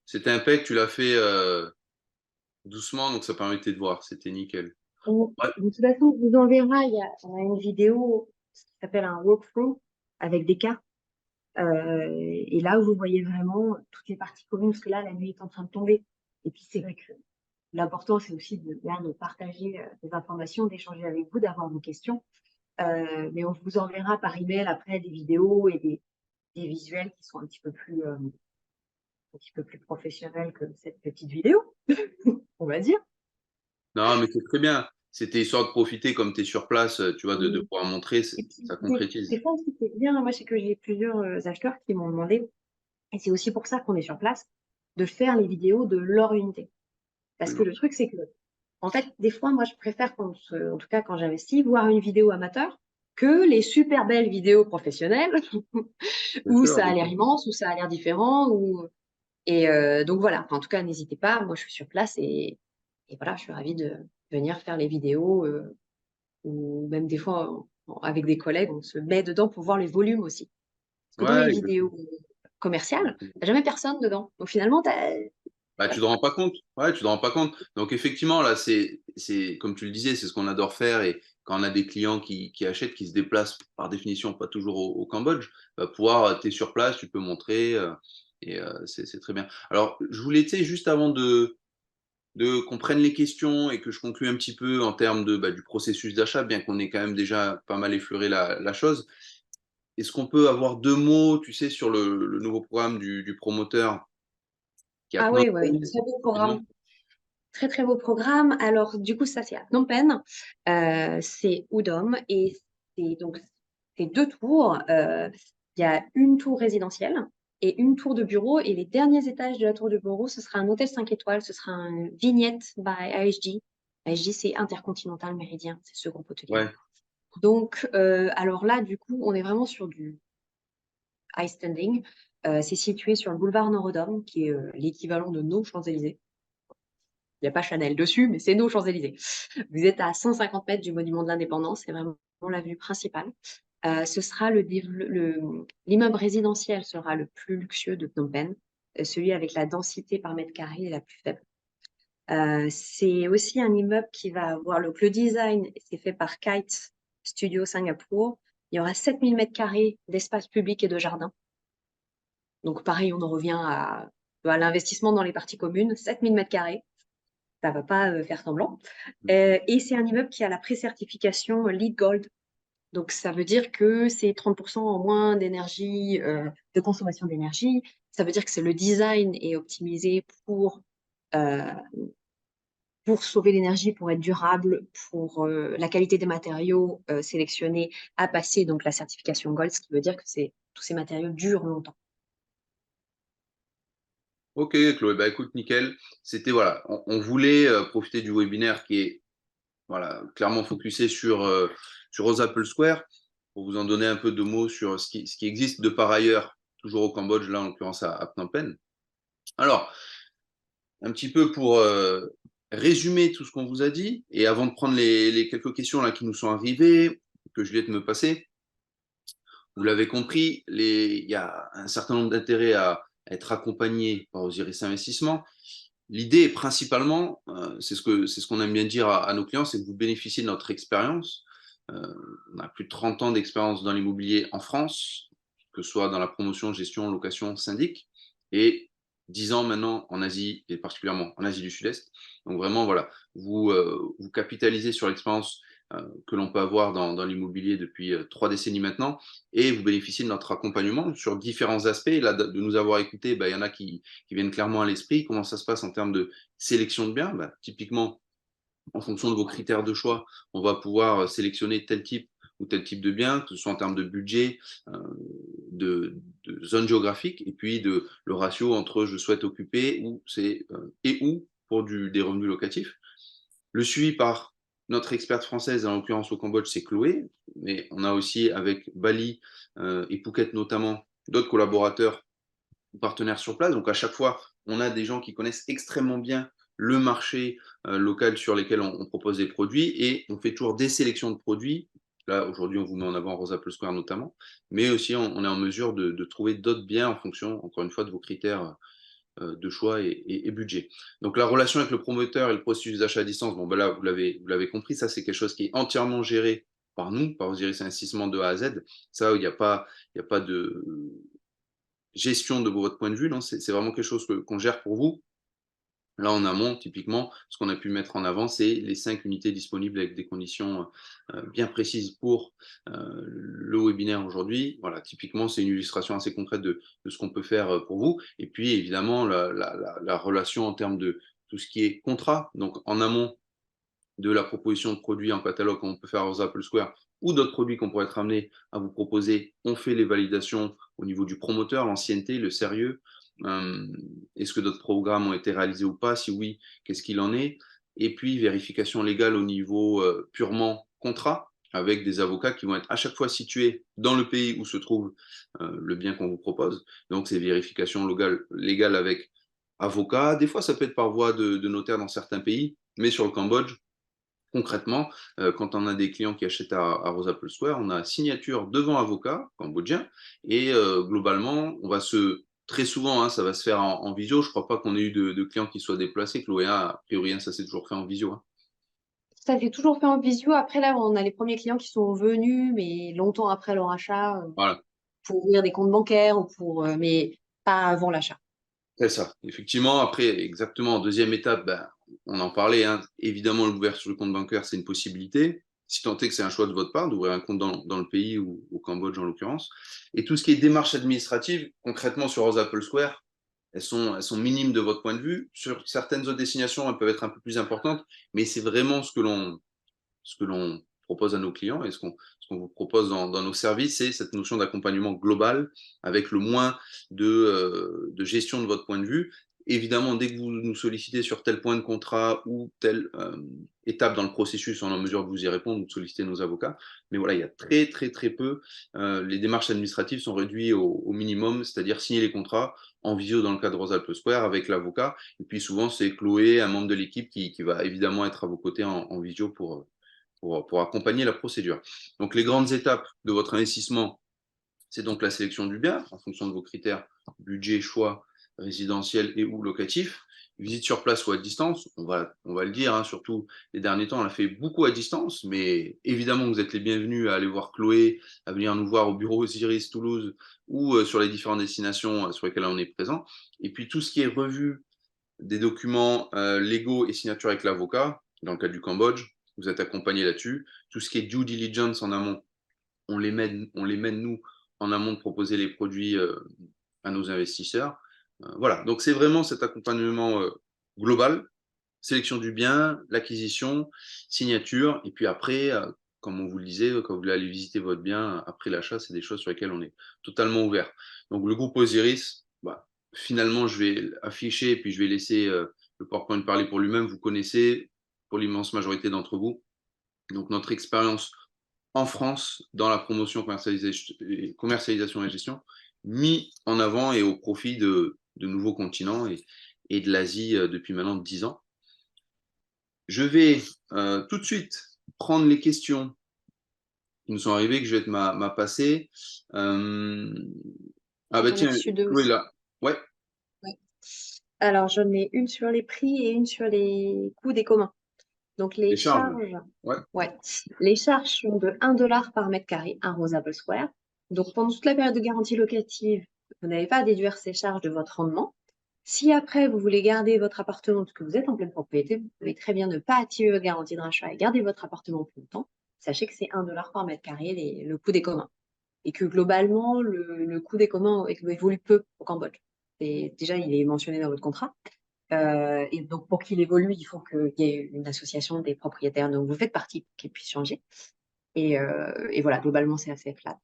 C'était impec. Tu l'as fait doucement, donc ça permettait de voir. C'était nickel. Ouais, De toute façon, on vous enverra, on a une vidéo qui s'appelle un walkthrough avec des cas. Et là où vous voyez vraiment toutes les parties communes, parce que là, la nuit est en train de tomber. Et puis, c'est vrai que l'important, c'est aussi de partager des informations, d'échanger avec vous, d'avoir vos questions. Mais on vous enverra par email après des vidéos et des visuels qui sont un petit peu plus professionnels que cette petite vidéo, on va dire. non, mais c'est très bien. C'était histoire de profiter, comme tu es sur place, tu vois, de Mm. pouvoir montrer, Et puis, ça des concrétise. fois aussi, c'est bien. Moi, je sais que j'ai plusieurs acheteurs qui m'ont demandé, et c'est aussi pour ça qu'on est sur place, de faire les vidéos de leur unité. Parce que Absolument. le truc, c'est que, en fait, des fois, moi, je préfère, en tout cas quand j'investis, voir une vidéo amateur que les super belles vidéos professionnelles Bien où sûr, ça a bien l'air sûr. immense, où ça a l'air différent. Et donc voilà, enfin, en tout cas, n'hésitez pas. Moi, je suis sur place et voilà, je suis ravie de venir faire les vidéos ou même des fois, avec des collègues, on se met dedans pour voir les volumes aussi. Parce que dans les Ouais, vidéos commerciales, exactement. t'as jamais personne dedans. Donc finalement, Bah, tu te rends pas compte. Ouais, tu te rends pas compte. Donc effectivement, là, comme tu le disais, c'est ce qu'on adore faire. Et quand on a des clients qui achètent, qui se déplacent par définition, pas toujours au Cambodge, bah, pouvoir, tu es sur place, tu peux montrer. C'est très bien. Alors, je voulais, tu sais, juste avant de qu'on prenne les questions et que je conclue un petit peu en termes du processus d'achat, bien qu'on ait quand même déjà pas mal effleuré la chose. Est-ce qu'on peut avoir deux mots, tu sais, sur le nouveau programme du promoteur qui est à ah Phnom oui, oui, oui, Penh, très beau rapidement? programme. Très, très beau programme. Alors, du coup, ça, c'est à Phnom Penh. C'est Udom et c'est 2 tours. Il y a une tour résidentielle et une tour de bureau. Et les derniers étages de la tour de bureau, ce sera un hôtel 5 étoiles. Ce sera un Vignette by IHG. IHG, c'est Intercontinental Méridien. C'est ce groupe hôtelier. Ouais. Donc, alors là, du coup, on est vraiment sur du high standing. C'est situé sur le boulevard Nord-Odom, qui est l'équivalent de nos Champs-Élysées. Il n'y a pas Chanel dessus, mais c'est nos Champs-Élysées. Vous êtes à 150 mètres du Monument de l'Indépendance, c'est vraiment la vue principale. Ce sera l'immeuble résidentiel sera le plus luxueux de Phnom Penh, celui avec la densité par mètre carré la plus faible. C'est aussi un immeuble qui va avoir le design, c'est fait par Kite Studio Singapour. Il y aura 7000 mètres carrés d'espace public et de jardin. Donc pareil, on en revient à l'investissement dans les parties communes, 7000 mètres carrés. Ça ne va pas faire semblant. Et c'est un immeuble qui a la pré-certification LEED Gold. Donc, ça veut dire que c'est 30% en moins d'énergie, de consommation d'énergie. Ça veut dire que le design est optimisé euh, pour sauver l'énergie, pour être durable, pour la qualité des matériaux sélectionnés à passer donc la certification Gold, ce qui veut dire que tous ces matériaux durent longtemps. Ok, Chloé, bah écoute, nickel. C'était voilà, on voulait profiter du webinaire qui est voilà, clairement focusé sur Rose Apple Square pour vous en donner un peu de mots sur ce qui existe de par ailleurs, toujours au Cambodge, là en l'occurrence à Phnom Penh. Alors, un petit peu pour résumer tout ce qu'on vous a dit, et avant de prendre les quelques questions là qui nous sont arrivées, que je viens de me passer, vous l'avez compris, il y a un certain nombre d'intérêts à être accompagné par Osiris Investissement. L'idée est principalement, c'est ce qu'on aime bien dire à nos clients, c'est que vous bénéficiez de notre expérience. On a plus de 30 ans d'expérience dans l'immobilier en France, que ce soit dans la promotion, gestion, location, syndic, et 10 ans maintenant en Asie, et particulièrement en Asie du Sud-Est. Donc vraiment, voilà, vous capitalisez sur l'expérience que l'on peut avoir dans l'immobilier depuis 3 décennies maintenant, et vous bénéficiez de notre accompagnement sur différents aspects. Là, de nous avoir écoutés, il y en a qui viennent clairement à l'esprit. Comment ça se passe en termes de sélection de biens? Typiquement, en fonction de vos critères de choix, on va pouvoir sélectionner tel type ou tel type de bien, que ce soit en termes de budget, euh, de zone géographique, et puis le ratio entre je souhaite occuper et où pour des revenus locatifs. Le suivi par notre experte française, en l'occurrence au Cambodge, c'est Chloé, mais on a aussi avec Bali et Phuket notamment d'autres collaborateurs ou partenaires sur place. Donc à chaque fois, on a des gens qui connaissent extrêmement bien le marché local sur lesquels on propose des produits, et on fait toujours des sélections de produits. Là, aujourd'hui, on vous met en avant Rosa Plus Square notamment, mais aussi on est en mesure de trouver d'autres biens en fonction, encore une fois, de vos critères de choix et budget. Donc la relation avec le promoteur et le processus d'achat à distance, bon, ben là, vous l'avez compris, ça c'est quelque chose qui est entièrement géré par nous, par Osiris Investissement de A à Z. Ça, il y a pas de gestion de votre point de vue, non, c'est vraiment quelque chose qu'on gère pour vous. Là, en amont, typiquement, ce qu'on a pu mettre en avant, c'est les 5 unités disponibles avec des conditions bien précises pour le webinaire aujourd'hui. Voilà, typiquement, c'est une illustration assez concrète de ce qu'on peut faire pour vous. Et puis, évidemment, la relation en termes de tout ce qui est contrat. Donc, en amont de la proposition de produits en catalogue qu'on peut faire aux Apple Square ou d'autres produits qu'on pourrait être amené à vous proposer, on fait les validations au niveau du promoteur, l'ancienneté, le sérieux. Euh, Est-ce que d'autres programmes ont été réalisés ou pas? Si oui, qu'est-ce qu'il en est? Et puis, vérification légale au niveau purement contrat, avec des avocats qui vont être à chaque fois situés dans le pays où se trouve le bien qu'on vous propose. Donc, c'est vérification légale avec avocat. Des fois, ça peut être par voie de notaire dans certains pays, mais sur le Cambodge, concrètement, quand on a des clients qui achètent à Rosa Apple Square, on a signature devant avocat cambodgien, et globalement, très souvent, hein, ça va se faire en visio. Je ne crois pas qu'on ait eu de clients qui soient déplacés. Chloé, a priori, hein, ça s'est toujours fait en visio. Hein. Ça fait toujours fait en visio. Après, là, on a les premiers clients qui sont venus, mais longtemps après leur achat, Voilà, pour ouvrir des comptes bancaires, ou mais pas avant l'achat. c'est ça. Effectivement, après, exactement, en deuxième étape, on en parlait, hein, évidemment, l'ouverture du compte bancaire, c'est une possibilité, si tant est que c'est un choix de votre part, d'ouvrir un compte dans le pays ou au Cambodge en l'occurrence. Et tout ce qui est démarche administrative, concrètement sur Rose Apple Square, elles sont minimes de votre point de vue. Sur certaines autres destinations, elles peuvent être un peu plus importantes, mais c'est vraiment ce que l'on propose à nos clients, et ce qu'on vous propose dans nos services, c'est cette notion d'accompagnement global avec le moins de gestion de votre point de vue. Évidemment, dès que vous nous sollicitez sur tel point de contrat ou telle étape dans le processus, on est en mesure de vous y répondre ou de solliciter nos avocats. Mais voilà, il y a très, très, très peu. Les démarches administratives sont réduites au minimum, c'est-à-dire signer les contrats en visio dans le cadre de Rosalp Square avec l'avocat. Et puis souvent, c'est Chloé, un membre de l'équipe, qui va évidemment être à vos côtés en visio pour accompagner la procédure. Donc, les grandes étapes de votre investissement, c'est donc la sélection du bien en fonction de vos critères budget, choix, résidentiel et ou locatif. Visite sur place ou à distance, on va le dire, hein, surtout les derniers temps, on a fait beaucoup à distance, mais évidemment, vous êtes les bienvenus à aller voir Chloé, à venir nous voir au bureau Osiris Toulouse ou sur les différentes destinations sur lesquelles on est présent. Et puis, tout ce qui est revue des documents légaux et signature avec l'avocat, dans le cas du Cambodge, vous êtes accompagné là-dessus. Tout ce qui est due diligence en amont, on les mène nous, en amont de proposer les produits à nos investisseurs. Voilà, donc c'est vraiment cet accompagnement global, sélection du bien, l'acquisition, signature, et puis après, comme on vous le disait, quand vous voulez aller visiter votre bien après l'achat, c'est des choses sur lesquelles on est totalement ouvert. Donc le groupe Osiris, finalement, je vais afficher et puis je vais laisser le PowerPoint parler pour lui-même. Vous connaissez pour l'immense majorité d'entre vous. Donc notre expérience en France dans la promotion, commercialisation et gestion, mis en avant et au profit de nouveaux continents et de l'Asie depuis maintenant 10 ans. Je vais tout de suite prendre les questions qui nous sont arrivées, que je vais te passer. Ah bah J'en ai tiens, reçu deux Chloé aussi. là. Ouais, Ouais. Alors, j'en ai une sur les prix et une sur les coûts des communs. Donc, les les charges. charges, Ouais, ouais. Les charges sont de 1 $ par mètre carré, un Rosable Square. Donc, pendant toute la période de garantie locative, vous n'avez pas à déduire ces charges de votre rendement. Si après, vous voulez garder votre appartement parce que vous êtes en pleine propriété, vous pouvez très bien ne pas activer votre garantie de rachat et garder votre appartement plus longtemps. Sachez que c'est 1 $ par mètre carré le coût des communs. Et que globalement, le coût des communs évolue peu au Cambodge. Et déjà, il est mentionné dans votre contrat. Et donc, pour qu'il évolue, il faut qu'il y ait une association des propriétaires dont vous faites partie pour qu'il puisse changer. Et voilà, globalement, c'est assez flat.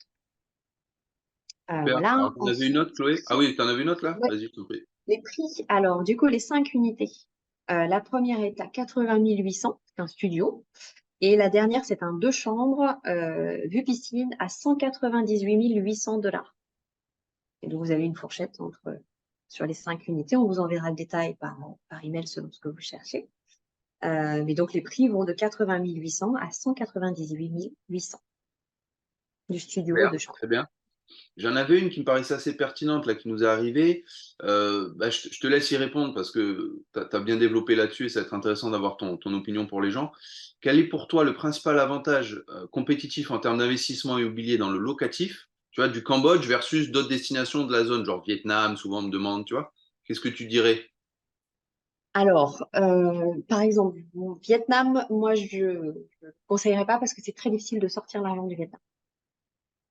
super. Voilà. Alors, tu en avais une Ensuite, autre, Chloé? Ah oui, tu en avais une autre là? ouais, Vas-y, je t'en prie. les prix. Alors, du coup, les 5 unités. La première est à 80 800, c'est un studio. Et la dernière, c'est un 2 chambres, vue piscine, à 198 800 $. Et donc, vous avez une fourchette sur les 5 unités. On vous enverra le détail par email selon ce que vous cherchez. Mais donc, les prix vont de 80 800 à 198 800 du studio Super, de chambre. très bien. J'en avais une qui me paraissait assez pertinente là, qui nous est arrivée. Je te laisse y répondre parce que tu as bien développé là-dessus et ça va être intéressant d'avoir ton opinion pour les gens. Quel est pour toi le principal avantage compétitif en termes d'investissement immobilier dans le locatif, tu vois, du Cambodge versus d'autres destinations de la zone, genre Vietnam, souvent on me demande, tu vois. Qu'est-ce que tu dirais? Alors, par exemple, au Vietnam, moi, je ne conseillerais pas parce que c'est très difficile de sortir l'argent du Vietnam.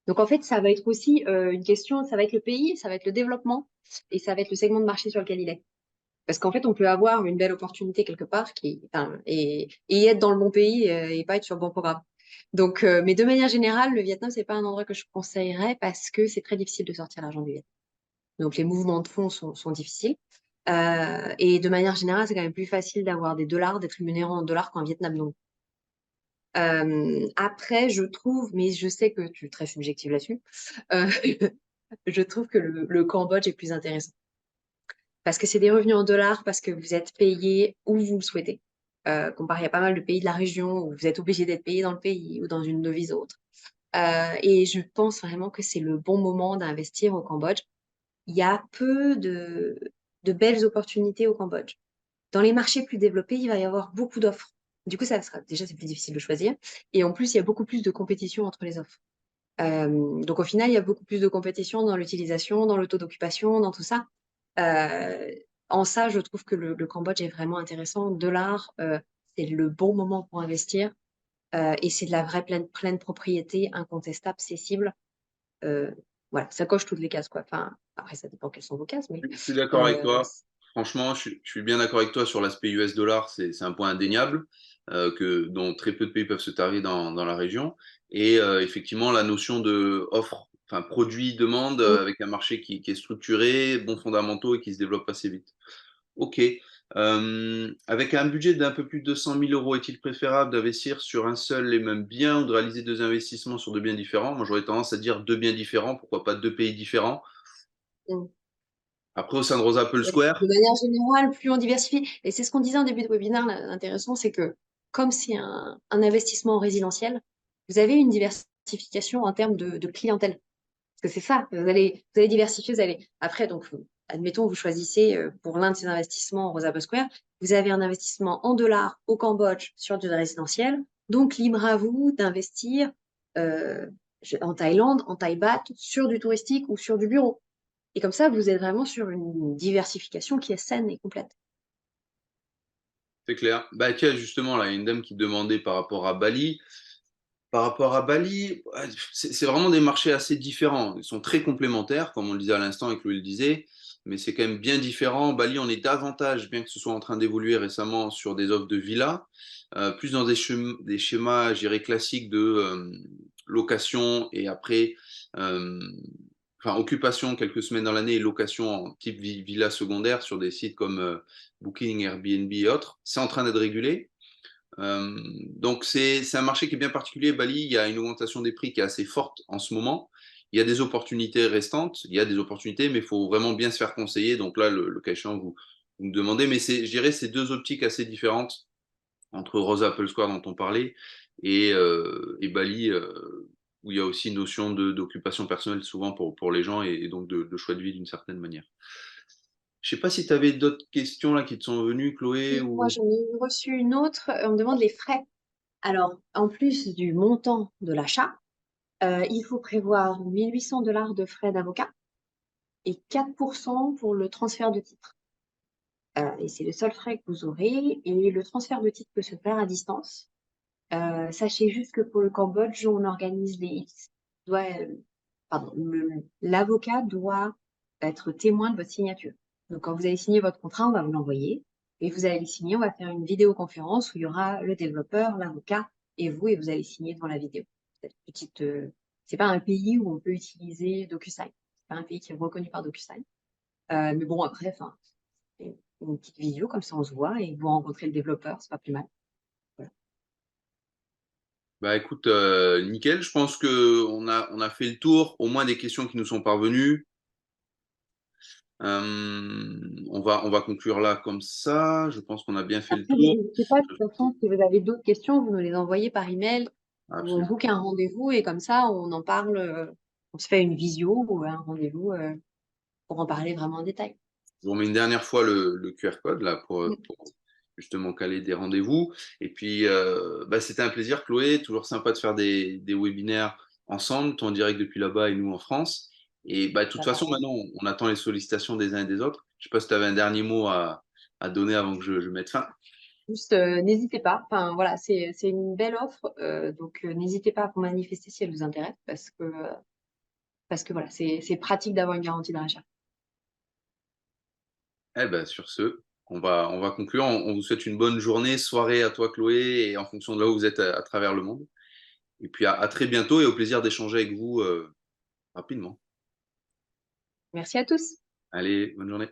Donc, en fait, ça va être aussi une question, ça va être le pays, ça va être le développement et ça va être le segment de marché sur lequel il est. Parce qu'en fait, on peut avoir une belle opportunité quelque part et être dans le bon pays et pas être sur le bon programme. Donc, mais de manière générale, le Vietnam, c'est pas un endroit que je conseillerais parce que c'est très difficile de sortir l'argent du Vietnam. Donc, les mouvements de fonds sont difficiles. Et de manière générale, c'est quand même plus facile d'avoir des dollars, d'être rémunéré en dollars qu'en Vietnam. Donc, après, je trouve, mais je sais que tu es très subjective là-dessus, euh, je trouve que le Cambodge est plus intéressant. Parce que c'est des revenus en dollars, parce que vous êtes payé où vous le souhaitez. Comparé à pas mal de pays de la région où vous êtes obligé d'être payé dans le pays ou dans une devise autre. Et je pense vraiment que c'est le bon moment d'investir au Cambodge. Il y a peu de belles opportunités au Cambodge. Dans les marchés plus développés, il va y avoir beaucoup d'offres. Du coup, déjà, c'est plus difficile de choisir. Et en plus, il y a beaucoup plus de compétition entre les offres. Donc, au final, il y a beaucoup plus de compétition dans l'utilisation, dans le taux d'occupation, dans tout ça. Euh, En ça, je trouve que le Cambodge est vraiment intéressant. Dollar, c'est le bon moment pour investir. Et c'est de la vraie pleine propriété, incontestable, cessible. Euh, voilà, ça coche toutes les cases, quoi. Enfin, après, ça dépend quelles sont vos cases, mais Je suis d'accord avec euh, toi. Franchement, je suis bien d'accord avec toi sur l'aspect US dollar, c'est un point indéniable dont très peu de pays peuvent se targuer dans la région. Et effectivement, la notion de offre, enfin produit-demande avec un marché qui est structuré, bons fondamentaux et qui se développe assez vite. Ok. Avec un budget d'un peu plus de 200 000 euros, est-il préférable d'investir sur un seul et même bien ou de réaliser deux investissements sur deux biens différents? Moi, j'aurais tendance à dire deux biens différents, pourquoi pas deux pays différents. mm. Après, au sein de Rosa Apple De Square, manière générale, plus on diversifie. Et c'est ce qu'on disait en début de webinaire, l'intéressant, c'est que comme c'est un investissement résidentiel, vous avez une diversification en termes de clientèle. Parce que c'est ça, vous allez diversifier, vous allez. Après, donc, admettons, vous choisissez pour l'un de ces investissements Rosa Apple Square, vous avez un investissement en dollars au Cambodge sur du résidentiel. Donc, libre à vous d'investir euh, en Thaïlande, en Thaï baht, sur du touristique ou sur du bureau. Et comme ça, vous êtes vraiment sur une diversification qui est saine et complète. c'est clair. Bah, tiens, justement, là, il y a une dame qui demandait par rapport à Bali. Par rapport à Bali, ouais, c'est vraiment des marchés assez différents. Ils sont très complémentaires, comme on le disait à l'instant et que Louis le disait, mais c'est quand même bien différent. Bali, on est davantage, bien que ce soit en train d'évoluer récemment, sur des offres de villas, plus dans des schémas, je dirais, classiques de location et après, euh, enfin, occupation quelques semaines dans l'année et location en type villa secondaire sur des sites comme Booking, Airbnb et autres. C'est en train d'être régulé. Donc, c'est un marché qui est bien particulier. Bali, il y a une augmentation des prix qui est assez forte en ce moment. Il y a des opportunités restantes, il y a des opportunités, mais il faut vraiment bien se faire conseiller. Donc là, le cas échéant, vous me demandez, mais je dirais, c'est deux optiques assez différentes entre Rosa Apple Square dont on parlait et Bali, où il y a aussi une notion d'occupation personnelle souvent pour les gens et donc de choix de vie d'une certaine manière. Je ne sais pas si tu avais d'autres questions là qui te sont venues, Chloé, Oui, moi, ou... j'en ai reçu une autre. On me demande les frais. Alors, en plus du montant de l'achat, il faut prévoir 1 800 $ de frais d'avocat et 4% pour le transfert de titre. Et c'est le seul frais que vous aurez. Et le transfert de titre peut se faire à distance. Sachez juste que pour le Cambodge, on organise doit, pardon, l'avocat doit être témoin de votre signature. Donc, quand vous allez signer votre contrat, on va vous l'envoyer et vous allez le signer. On va faire une vidéoconférence où il y aura le développeur, l'avocat et vous allez signer devant la vidéo. Cette petite, c'est pas un pays où on peut utiliser DocuSign. C'est pas un pays qui est reconnu par DocuSign. Mais bon, après, enfin, c'est une petite vidéo comme ça, on se voit et vous rencontrez le développeur, c'est pas plus mal. Voilà. Bah écoute, nickel. Je pense que on a fait le tour, au moins des questions qui nous sont parvenues. On va conclure là comme ça. Je pense qu'on a bien fait le Après, tour. n'hésitez pas, de toute façon, si vous avez d'autres questions, vous nous les envoyez par email ou on Absolument. book un rendez-vous et comme ça, on en parle, on se fait une visio ou un rendez-vous pour en parler vraiment en détail. Je vous remets une dernière fois le QR code là Mm. pour justement caler des rendez-vous. Et puis, bah, c'était un plaisir, Chloé. Toujours sympa de faire des webinaires ensemble, toi en direct depuis là-bas et nous en France. Et bah, de toute Bah, façon, pareil. maintenant, on attend les sollicitations des uns et des autres. Je sais pas si tu avais un dernier mot à donner avant que je mette fin. Juste, n'hésitez pas. Enfin, voilà, c'est une belle offre. Donc, n'hésitez pas à vous manifester si elle vous intéresse parce que voilà, c'est pratique d'avoir une garantie de rachat. Eh ben, sur ce, on va conclure. On vous souhaite une bonne journée, soirée à toi, Chloé, et en fonction de là où vous êtes à travers le monde. Et puis à très bientôt et au plaisir d'échanger avec vous rapidement. Merci à tous. Allez, bonne journée.